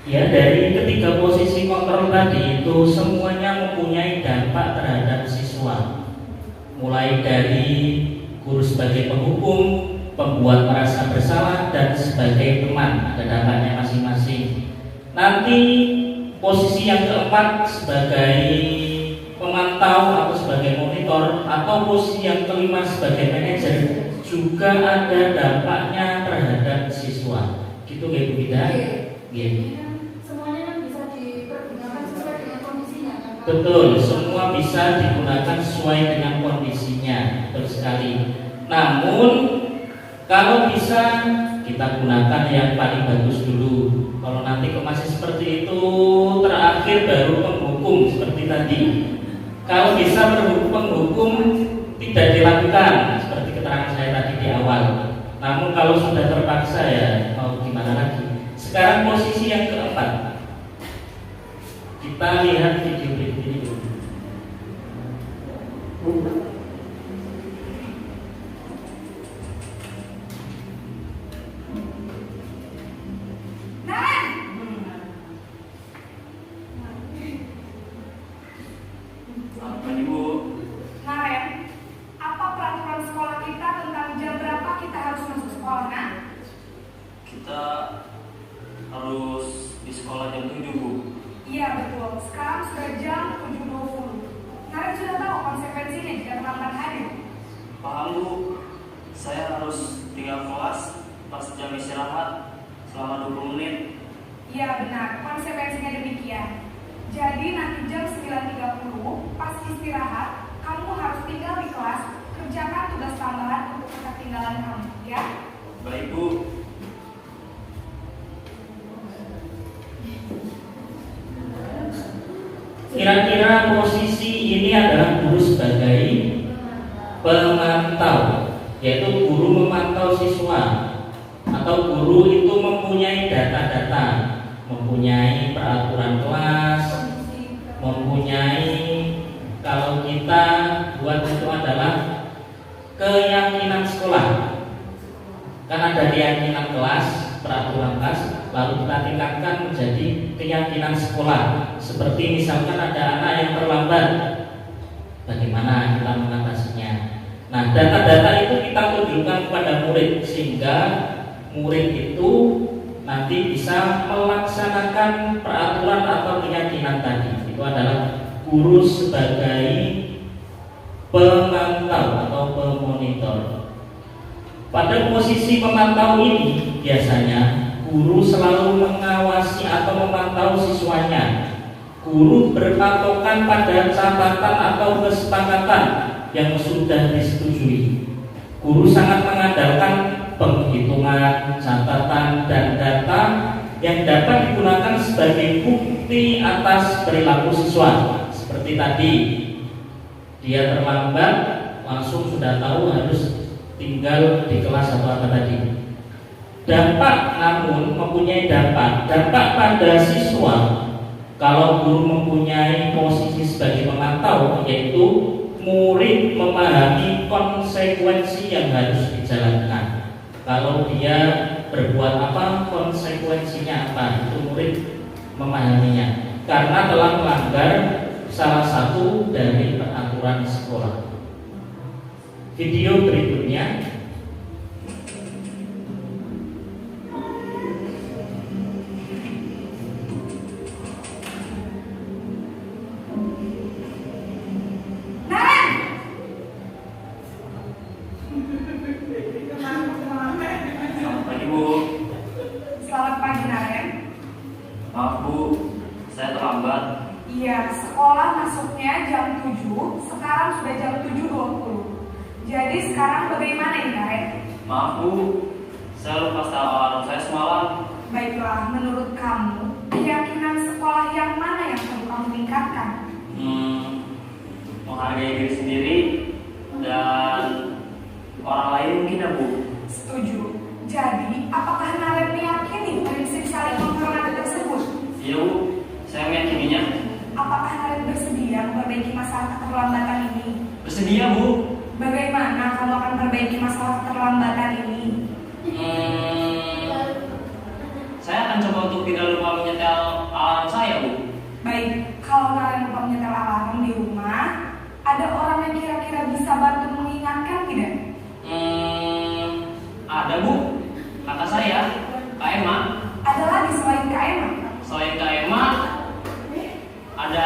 Ya, dari ketiga posisi kontrol tadi itu semuanya mempunyai dampak terhadap siswa. Mulai dari guru sebagai penghukum, pembuat merasa bersalah, dan sebagai teman, ada dampaknya masing-masing. Nanti posisi yang keempat sebagai pemantau atau sebagai monitor, atau posisi yang kelima sebagai manajer juga ada dampaknya terhadap siswa. Gitu ya Bu Bida? Iya. Semuanya kan bisa dipergunakan sesuai dengan kondisinya kan? Betul, semua bisa digunakan sesuai dengan kondisinya. Betul sekali. Namun kalau bisa kita gunakan yang paling bagus dulu. Kalau nanti masih seperti itu, terakhir baru penghukum seperti tadi. Kalau bisa penghukum tidak dilakukan seperti keterangan saya tadi di awal. Namun kalau sudah terpaksa ya mau gimana lagi. Sekarang posisi yang keempat. Kita lihat video berikut ini dulu. Apa nih Bu? Naren, apa peraturan sekolah kita tentang jam berapa kita harus masuk sekolah, Nak? Kita harus di sekolah jam 7 Bu. Iya betul, sekarang sudah jam 7.20. Naren sudah tahu konsekuensinya jika terlambat hadir. Paham Bu? Saya harus tinggal kelas pas jam istirahat selama 20 menit. Iya benar, konsekuensinya demikian. Jadi nanti jam 9.30 pas istirahat, kamu harus tinggal di kelas, kerjakan tugas tambahan untuk ketinggalan kamu, ya? Baik Bu. Kira-kira posisi ini adalah guru sebagai pemantau, yaitu guru memantau siswa, atau guru itu mempunyai data-data, mempunyai peraturan kelas, mempunyai, kalau kita buat itu adalah keyakinan sekolah. Kan ada keyakinan kelas, peraturan kelas, lalu kita tingkatkan menjadi keyakinan sekolah. Seperti misalkan ada anak yang terlambat, bagaimana kita mengatasinya. Nah, data-data itu kita tunjukkan kepada murid sehingga murid itu nanti bisa melaksanakan peraturan atau keyakinan tadi. Itu adalah guru sebagai pemantau atau pemonitor. Pada posisi pemantau ini biasanya guru selalu mengawasi atau memantau siswanya. Guru berpatokan pada catatan atau kesepakatan yang sudah disetujui. Guru sangat mengandalkan penghitungan, catatan, dan data yang dapat digunakan sebagai bukti atas perilaku siswa. Seperti tadi, dia terlambat, langsung sudah tahu harus tinggal di kelas atau apa tadi. Dampak namun mempunyai dampak pada siswa. Kalau guru mempunyai posisi sebagai pemantau, yaitu murid memahami konsekuensi yang harus dijalankan. Kalau dia berbuat apa, konsekuensinya apa, itu murid memahaminya. Karena telah melanggar salah satu dari peraturan sekolah. Video berikutnya. Selamat pagi Bu. Selamat pagi Naren. Maaf Bu, saya terlambat. Iya, sekolah masuknya jam 7, sekarang sudah jam 7.20. Jadi sekarang bagaimana ini Naren? Maaf Bu, saya lupa setel alarm saya semalam. Baiklah, menurut kamu, keyakinan sekolah yang mana yang perlu kamu tingkatkan? Menghargai diri sendiri dan orang lain mungkin ya Bu. Setuju. Jadi, apakah Naren meyakini prinsip saling menghormati tersebut? Iya Bu, saya meyakininya. Apakah Naren bersedia memperbaiki masalah keterlambatan ini? Bersedia Bu. Bagaimana kamu akan memperbaiki masalah keterlambatan ini? Saya akan coba untuk tidak lupa menyetel alarm saya Bu. Baik, kalau Naren lupa menyetel alarm di rumah, ada orang yang kira-kira bisa bantu mengingatkan tidak? Ada Bu, kakak saya, Kak Emma. Ada lagi selain Kak Emma? Selain Kak Emma, ada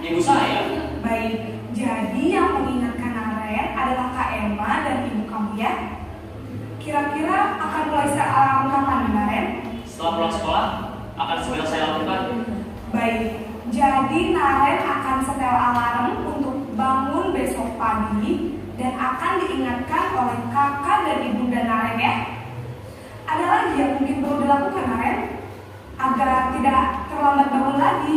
ibu saya. Baik, jadi yang mengingatkan Naren adalah Kak Emma dan ibu kamu ya? Kira-kira akan mulai alarm kapan Naren? Setelah pulang sekolah, akan segera saya lakukan. Baik, jadi Naren akan setel alarm untuk bangun besok pagi dan akan diingatkan oleh kakak dan ibunda Naren ya. Ada lagi yang mungkin perlu dilakukan Naren agar tidak terlambat bangun lagi?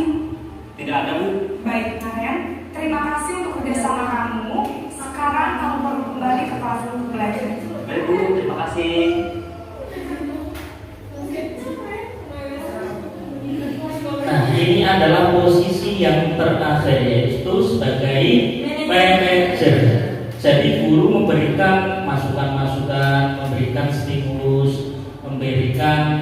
Tidak ada Bu. Baik Naren, terima kasih untuk kerjasama kamu. Sekarang kamu perlu kembali ke kelas untuk belajar. Baik Bu, terima kasih. Nah, ini adalah posisi yang terakhir, yaitu sebagai manajer. Jadi guru memberikan masukan-masukan, memberikan stimulus, memberikan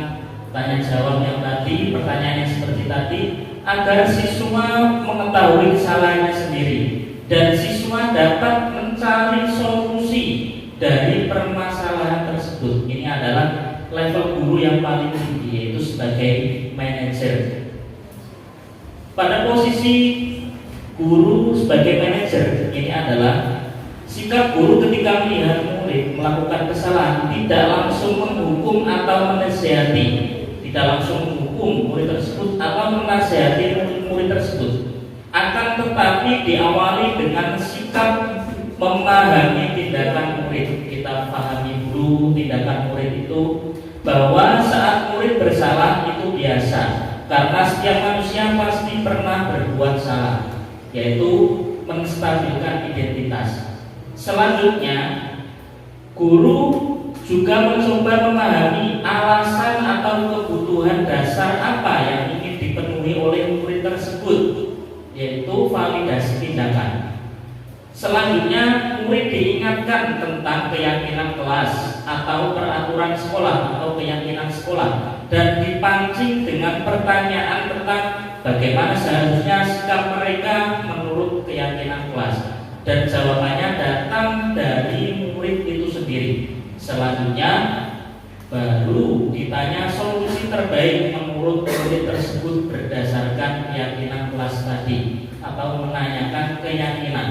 tanya jawab yang tadi, pertanyaan yang seperti tadi, agar siswa mengetahui kesalahannya sendiri dan siswa dapat mencari solusi dari permasalahan tersebut. Ini adalah level guru yang paling tinggi, yaitu sebagai manajer. Pada posisi guru sebagai manajer, ini adalah sikap guru ketika melihat murid melakukan kesalahan tidak langsung menghukum atau menasihati, tidak langsung menghukum murid tersebut atau menasihati murid tersebut, akan tetapi diawali dengan sikap memahami tindakan murid. Kita pahami dulu tindakan murid itu, bahwa saat murid bersalah itu biasa, karena setiap manusia pasti pernah berbuat salah, yaitu menstabilkan identitas. Selanjutnya, guru juga mencoba memahami alasan atau kebutuhan dasar apa yang ingin dipenuhi oleh murid tersebut, yaitu validasi tindakan. Selanjutnya, murid diingatkan tentang keyakinan kelas atau peraturan sekolah atau keyakinan sekolah, dan dipancing dengan pertanyaan tentang bagaimana seharusnya sikap mereka menurut keyakinan kelas, dan jawabannya datang dari murid itu sendiri. Selanjutnya baru ditanya solusi terbaik menurut murid tersebut berdasarkan keyakinan kelas tadi, atau menanyakan keyakinan.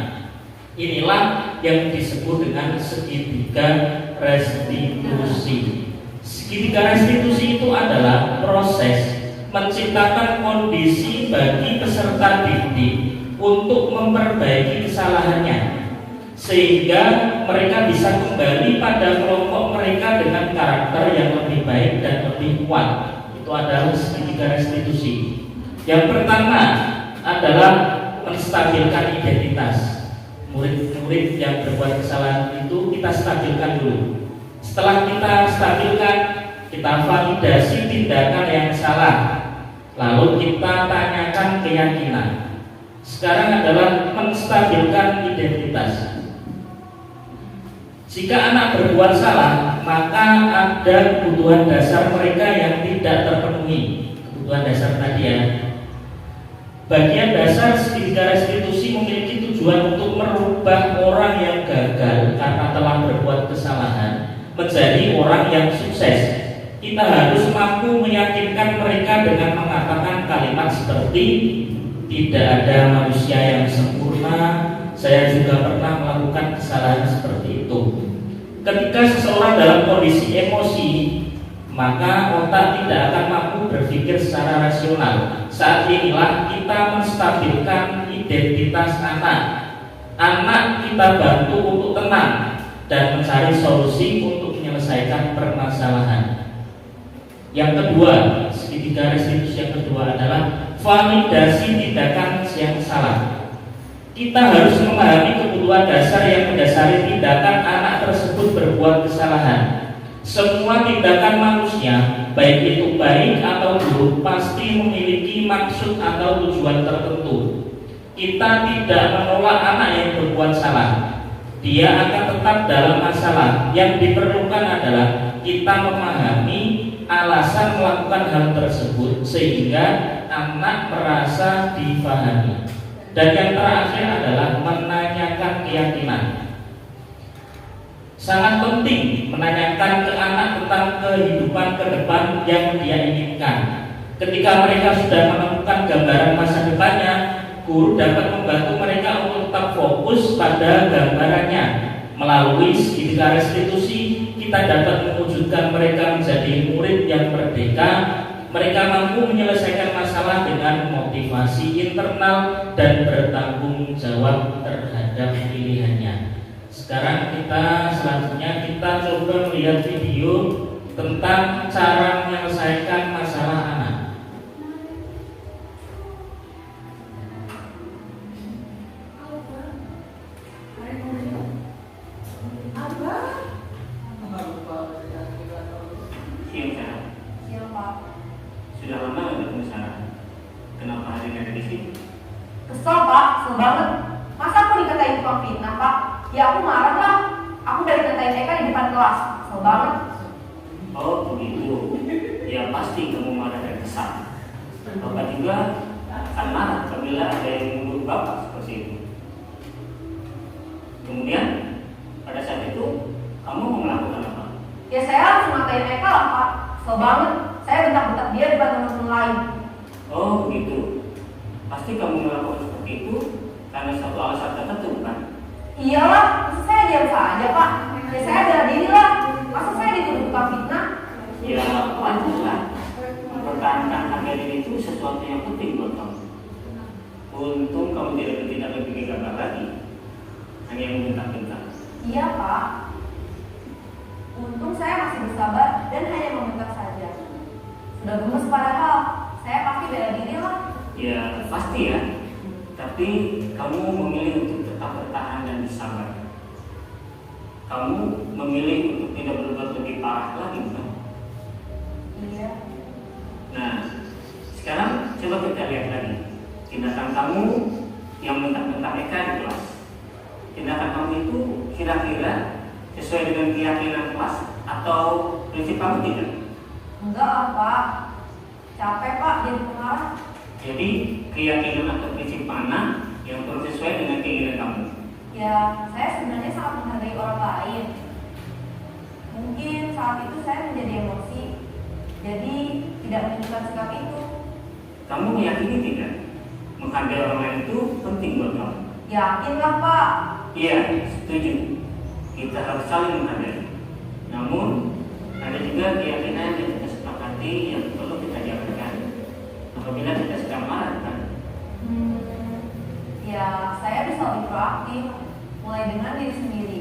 Inilah yang disebut dengan segitiga restitusi. Segitiga restitusi itu adalah proses menciptakan kondisi bagi peserta didik untuk memperbaiki kesalahannya, sehingga mereka bisa kembali pada kelompok mereka dengan karakter yang lebih baik dan lebih kuat. Itu adalah segitiga restitusi. Yang pertama adalah menstabilkan identitas. Murid-murid yang berbuat kesalahan itu kita stabilkan dulu. Setelah kita stabilkan, kita validasi tindakan yang salah, lalu kita tanyakan keyakinan. Sekarang adalah menstabilkan identitas. Jika anak berbuat salah, maka ada kebutuhan dasar mereka yang tidak terpenuhi. Kebutuhan dasar tadi ya. Bagian dasar segitiga restitusi memiliki tujuan untuk merubah orang yang gagal karena telah berbuat kesalahan menjadi orang yang sukses. Kita harus mampu meyakinkan mereka dengan mengatakan kalimat seperti tidak ada manusia yang sempurna, saya juga pernah melakukan kesalahan seperti itu. Ketika seseorang dalam kondisi emosi, maka otak tidak akan mampu berpikir secara rasional. Saat inilah kita menstabilkan identitas anak. Anak kita bantu untuk tenang dan mencari solusi untuk menyelesaikan permasalahan. Yang kedua, segitiga restitusi yang kedua adalah validasi tindakan yang salah. Kita harus memahami kebutuhan dasar yang mendasari tindakan anak tersebut berbuat kesalahan. Semua tindakan manusia, baik itu baik atau buruk, pasti memiliki maksud atau tujuan tertentu. Kita tidak menolak anak yang berbuat salah. Dia akan tetap dalam masalah. Yang diperlukan adalah kita memahami alasan melakukan hal tersebut sehingga anak merasa dipahami. Dan yang terakhir adalah menanyakan keyakinan. Sangat penting menanyakan ke anak tentang kehidupan ke depan yang dia inginkan. Ketika mereka sudah menemukan gambaran masa depannya, guru dapat membantu mereka untuk tetap fokus pada gambarannya. Melalui segitiga restitusi, kita dapat mewujudkan mereka menjadi murid yang merdeka. Mereka mampu menyelesaikan masalah dengan motivasi internal dan bertanggung jawab terhadap pilihannya. Sekarang selanjutnya kita coba melihat video tentang cara menyelesaikan masalah anak. Sudah lama nggak ketemu Sarah? Kenapa hari ini ada di sini? Kesel Pak, kesel banget. Masa aku dikatain tukang fitnah Pak? Ya aku marah lah. Aku dari katain Eka di depan kelas. Kesel banget. Oh begitu. Ya pasti kamu marah dan kesal. Bapak juga akan marah apabila ada yang menuduh Bapak seperti itu. Kemudian pada saat itu kamu mau melakukan apa? Ya saya langsung ngatain Eka lah Pak. Kesel banget. Saya bentak-bentak dia di depan teman-teman lain. Oh begitu. Pasti kamu melakukan seperti itu karena satu alasan tertentu bukan? Iyalah, masa saya diam saja Pak? Ya saya bela diri lah. Masa saya dituduh tukang fitnah? Ya wajar. Mempertahankan harga diri itu sesuatu yang penting buat kamu. Untung kamu tidak bertindak lebih gegabah lagi, hanya membentak-bentak. Iya Pak. Untung saya masih bersabar dan hanya membentak saja. Sudah gemes padahal saya pasti bela diri lah. Ya pasti ya. Tapi kamu memilih untuk tetap bertahan dan bersabar. Kamu memilih untuk tidak berbuat lebih parah lagi, bukan? Iya. Nah, sekarang coba kita lihat lagi tindakan kamu yang bentak-bentak Eka di kelas. Tindakan kamu itu kira-kira sesuai dengan keyakinan kelas atau prinsip kamu tidak? Enggak lah Pak. Capek Pak jadi pengarah. Jadi keyakinan atau prinsip mana yang perlu sesuai dengan keinginan kamu? Ya, saya sebenarnya sangat menghargai orang lain. Mungkin saat itu saya menjadi emosi, jadi tidak menunjukkan sikap itu. Kamu meyakini tidak? Menghargai orang lain itu penting buat kamu. Yakin lah Pak. Iya, setuju. Kita harus saling menghargai. Namun, ada juga keyakinan yang kita sepakati yang perlu kita jalankan apabila kita sedang marah, kan? Ya, saya bisa lebih proaktif, mulai dengan diri sendiri.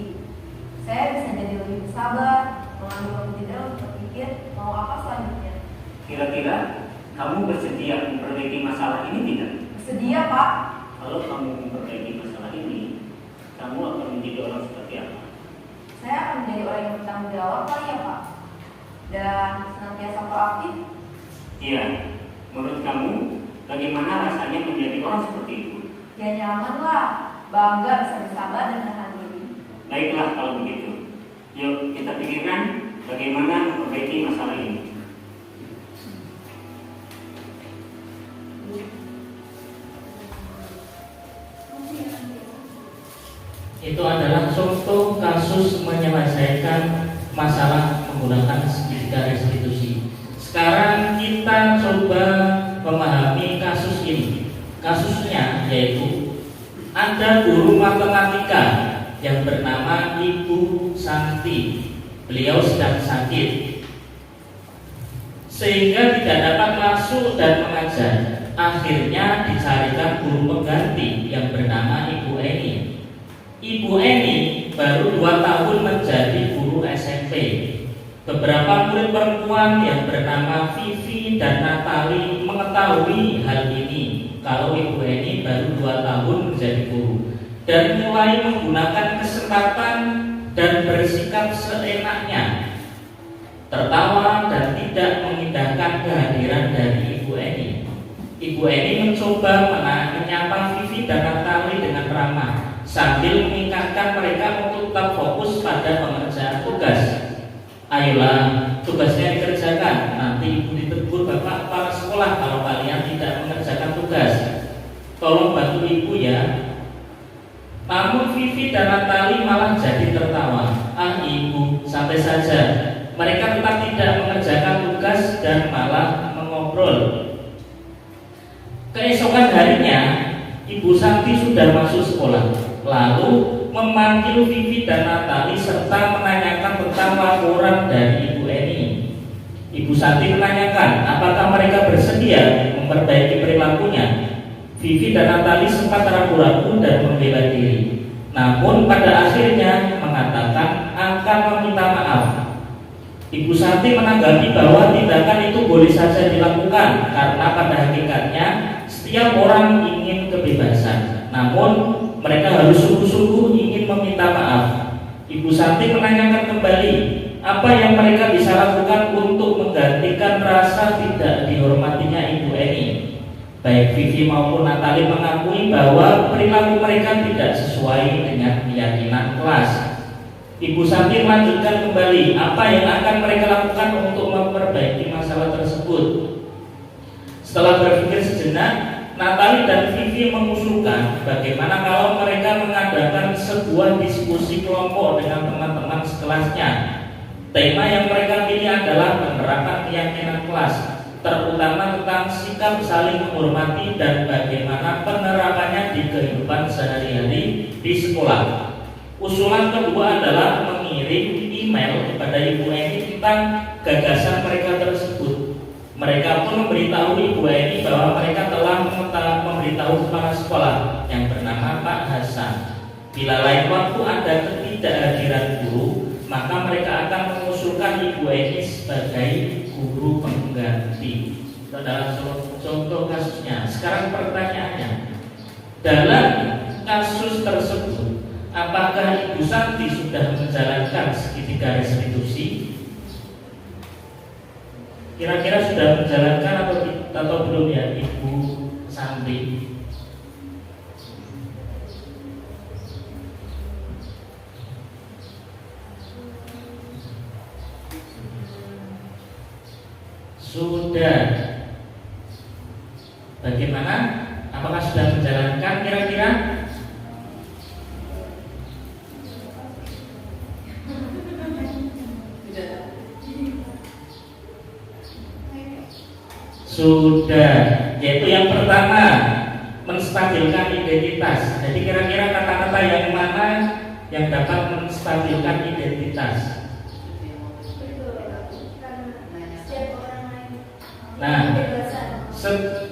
Saya bisa jadi lebih bersabar, mengambil waktu jeda untuk berpikir mau apa selanjutnya. Kira-kira kamu bersedia memperbaiki masalah ini tidak? Bersedia, Pak. Kalau kamu memperbaiki masalah ini, kamu akan menjadi orang seperti apa? Saya akan menjadi orang yang bertanggung jawab kali ya, Pak. Dan senantiasa proaktif. Iya, menurut kamu bagaimana rasanya menjadi orang seperti itu? Ya nyaman lah, bangga bisa bersabar dan menahan diri. Baiklah kalau begitu. Yuk kita pikirkan bagaimana memperbaiki masalah ini. Itu adalah contoh kasus menyelesaikan masalah menggunakan segitiga restitusi. Sekarang kita coba memahami kasus ini. Kasusnya yaitu ada guru matematika yang bernama Ibu Santi. Beliau sedang sakit sehingga tidak dapat masuk dan mengajar. Akhirnya dicarikan guru pengganti yang bernama Ibu Eni. Ibu Eni baru 2 tahun menjadi guru SMP. Beberapa murid perempuan yang bernama Vivi dan Natali mengetahui hal ini, kalau Ibu Eni baru 2 tahun menjadi guru, dan mulai menggunakan kesempatan dan bersikap seenaknya, tertawa dan tidak mengindahkan kehadiran dari Ibu Eni. Ibu Eni mencoba menyapa Vivi dan Natali dengan ramah, sambil mengingatkan mereka untuk tetap fokus pada pengerjaan tugas. Ayolah, tugasnya dikerjakan. Nanti ibu ditegur bapak kepala sekolah kalau kalian tidak mengerjakan tugas. Tolong bantu ibu ya. Namun Vivi dan Natali malah jadi tertawa. Ah ibu, santai saja. Mereka tetap tidak mengerjakan tugas dan malah mengobrol. Keesokan harinya, Ibu Santi sudah masuk sekolah, lalu memanggil Vivi dan Natali serta menanyakan tentang laporan dari Ibu Eni. Ibu Santi menanyakan apakah mereka bersedia memperbaiki perilakunya. Vivi dan Natali sempat ragu-ragu dan membela diri, namun pada akhirnya mengatakan akan meminta maaf. Ibu Santi menanggapi bahwa tindakan itu boleh saja dilakukan karena pada hakikatnya setiap orang ingin kebebasan, namun mereka harus sungguh-sungguh ingin meminta maaf. Ibu Santi menanyakan kembali apa yang mereka bisa lakukan untuk menggantikan rasa tidak dihormatinya Ibu Eni. Baik Vivi maupun Natali mengakui bahwa perilaku mereka tidak sesuai dengan keyakinan kelas. Ibu Santi melanjutkan kembali apa yang akan mereka lakukan untuk memperbaiki masalah tersebut. Setelah berpikir sejenak, Natali dan Vivi mengusulkan bagaimana kalau mereka mengadakan sebuah diskusi kelompok dengan teman-teman sekelasnya. Tema yang mereka pilih adalah penerapan keyakinan kelas, terutama tentang sikap saling menghormati dan bagaimana penerapannya di kehidupan sehari-hari di sekolah. Usulan kedua adalah mengirim email kepada Ibu Eni tentang gagasan mereka tersebut. Mereka pun memberitahu Ibu Eni bahwa mereka telah memberitahu kepala sekolah yang bernama Pak Hasan. Bila lain waktu ada ketidakhadiran guru, maka mereka akan mengusulkan Ibu Eni sebagai guru pengganti. Itu adalah contoh kasusnya. Sekarang pertanyaannya, dalam kasus tersebut, apakah Ibu Santi sudah menjalankan segitiga restitusi? Kira-kira sudah menjalankan atau belum ya Ibu Santi? Sudah. Bagaimana? Apakah sudah menjalankan kira-kira? Sudah. Yaitu yang pertama, menstabilkan identitas. Jadi kira-kira kata-kata yang mana yang dapat menstabilkan identitas? Nah,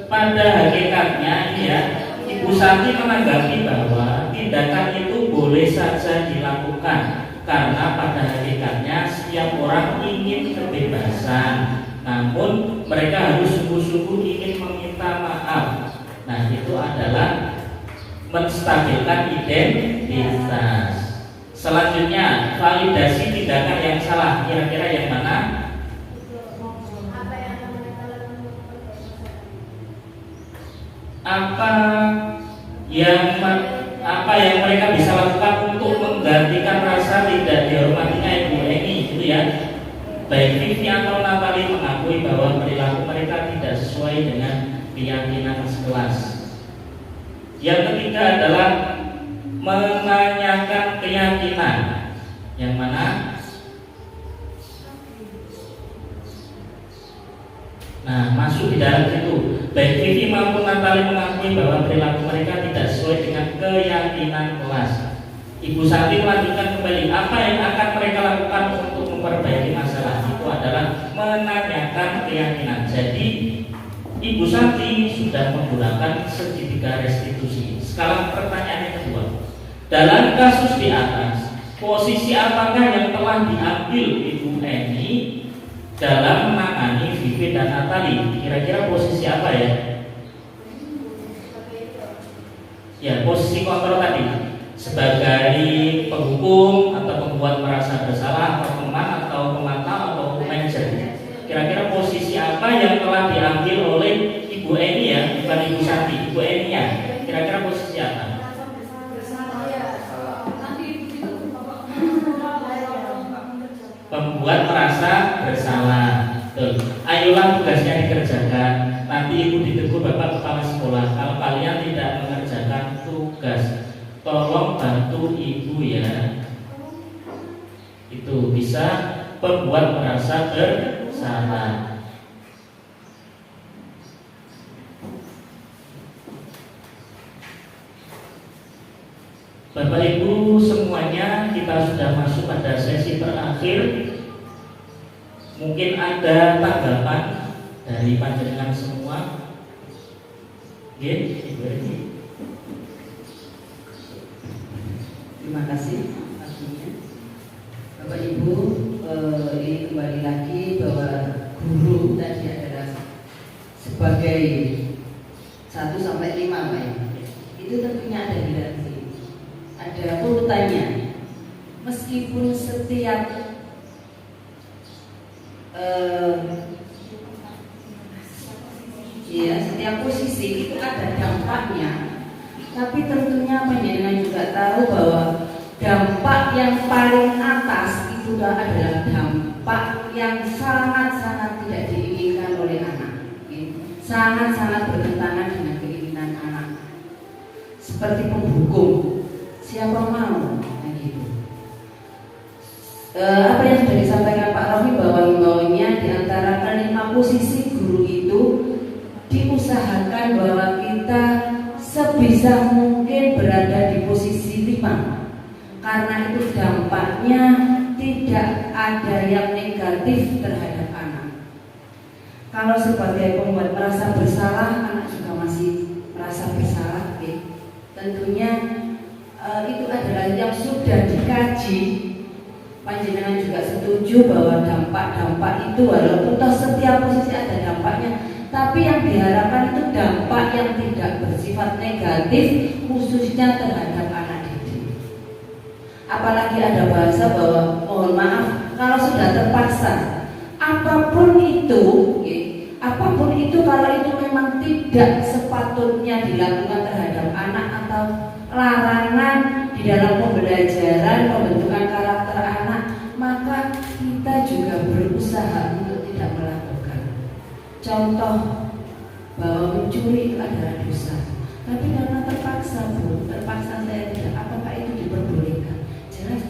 pada hakikatnya ini ya, Ibu Santi menanggapi bahwa tindakan itu boleh saja dilakukan karena pada hakikatnya setiap orang ingin kebebasan, namun mereka harus sungguh-sungguh ingin meminta maaf. Nah, itu adalah menstabilkan identitas. Selanjutnya, validasi tindakan yang salah. Kira-kira yang mana? Apa yang mereka bisa lakukan untuk menggantikan rasa tidak dihormatinya Ibu Eni, itu ya. Baik Vivi atau Natali mengakui bahwa perilaku mereka tidak sesuai dengan keyakinan sekelas. Yang ketiga adalah menanyakan keyakinan. Yang mana? Nah, masuk di dalam itu. Baik Vivi maupun Natali mengakui bahwa perilaku mereka tidak sesuai dengan keyakinan kelas. Ibu Santi melanjutkan kembali, apa yang akan mereka lakukan untuk memperbaiki masalah itu adalah menanyakan keyakinan. Jadi Ibu Santi sudah menggunakan segitiga restitusi. Sekarang pertanyaan yang kedua, dalam kasus di atas, posisi apakah yang telah diambil Ibu Eni dalam menangani Vivi dan Natali? Kira-kira posisi apa ya? Ya, posisi kontrol tadi, sebagai penghukum atau pembuat merasa bersalah, atau teman atau pemantau atau manajer. Kira-kira posisi apa yang telah diambil oleh Ibu Eni ya, bukan Ibu Santi, Ibu Eni ya. Kira-kira posisi apa? Membuat merasa bersalah. Ayolah tugasnya dikerjakan. Nanti ibu ditegur bapak kepala sekolah kalau kalian tidak mengerjakan tugas. Tolong bantu ibu ya. Itu bisa membuat merasa bersalah. Bapak Ibu semuanya, kita sudah masuk pada sesi terakhir. Mungkin ada tanggapan dari panjenengan semua. Oke, Ibu Eni. Terima kasih artinya. Bapak Ibu, ini kembali lagi bahwa guru tadi adalah sebagai 1 sampai 5 Pak. Itu tentunya ada hierarki. Ada urutannya. Meskipun setiap setiap posisi itu ada dampaknya, tapi tentunya panjenengan juga tahu bahwa dampak yang paling atas itu adalah dampak yang sangat-sangat tidak diinginkan oleh anak, sangat-sangat bertentangan dengan keinginan anak, seperti penghukum. Siapa mau? Nah, gitu. Apa yang sudah disampaikan Pak Romi bahwa himbauannya di antara kelima posisi guru itu diusahakan bahwa kita sebisa mungkin berada di posisi 5, karena itu dampaknya tidak ada yang negatif terhadap anak. Kalau sebagai pembuat merasa bersalah, anak juga masih merasa bersalah, tentunya itu adalah yang sudah dikaji. Panjenengan juga setuju bahwa dampak-dampak itu walaupun toh setiap posisi ada dampaknya, tapi yang diharapkan itu dampak yang tidak bersifat negatif, khususnya terhadap anak didik. Apalagi ada bahasa bahwa mohon maaf kalau sudah terpaksa, apapun itu kalau itu memang tidak sepatutnya dilakukan terhadap anak atau larangan di dalam pembelajaran, pembentukan karakter anak, maka kita juga berusaha untuk tidak melakukan. Contoh bahwa mencuri itu adalah dosa, tapi karena terpaksa saya tidak, apakah itu diperbolehkan? Jelas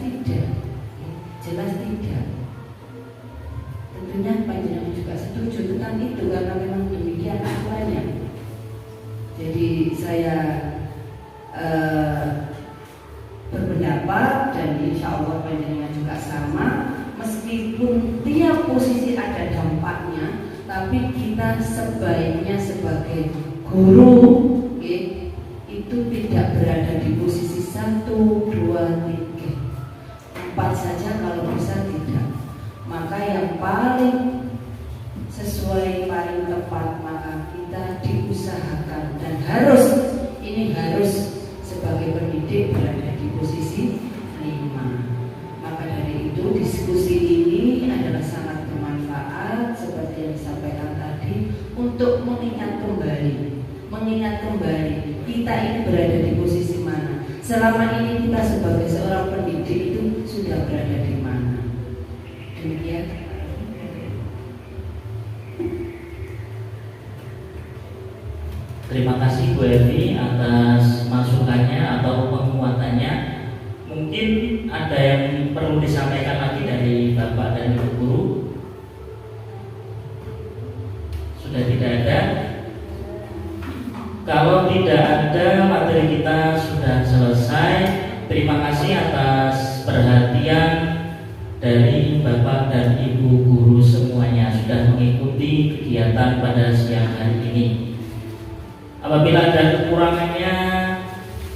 tidak. Tentunya panjenengan juga setuju tentang itu karena memang demikian aturannya. Jadi saya berpendapat dan insya Allah panjenengan juga sama, meskipun tiap posisi ada dampaknya, tapi kita sebaiknya sebagai guru itu tidak berada di posisi 1, 2, 3, 4 saja kalau bisa tidak. Maka yang paling sesuai, paling tepat, maka kita diusahakan dan harus sebagai pendidik berada di posisi 5. Maka dari itu diskusi ini adalah sangat bermanfaat seperti yang disampaikan tadi, untuk mengingat kembali kita ini berada di posisi mana. Selama ini kita sebagai seorang pendidik itu sudah berada di mana. Demikian. Terima kasih Bu Evi atas masukannya atau penguatannya. Mungkin ada yang perlu disampaikan lagi dari Bapak dan Ibu guru? Sudah tidak ada? Kalau tidak ada, materi kita sudah selesai. Terima kasih atas perhatian dari Bapak dan Ibu guru semuanya sudah mengikuti kegiatan pada siang hari ini. Apabila ada kekurangannya,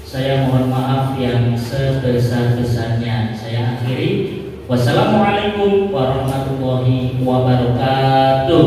saya mohon maaf yang sebesar-besarnya. Saya akhiri. Wassalamualaikum warahmatullahi wabarakatuh.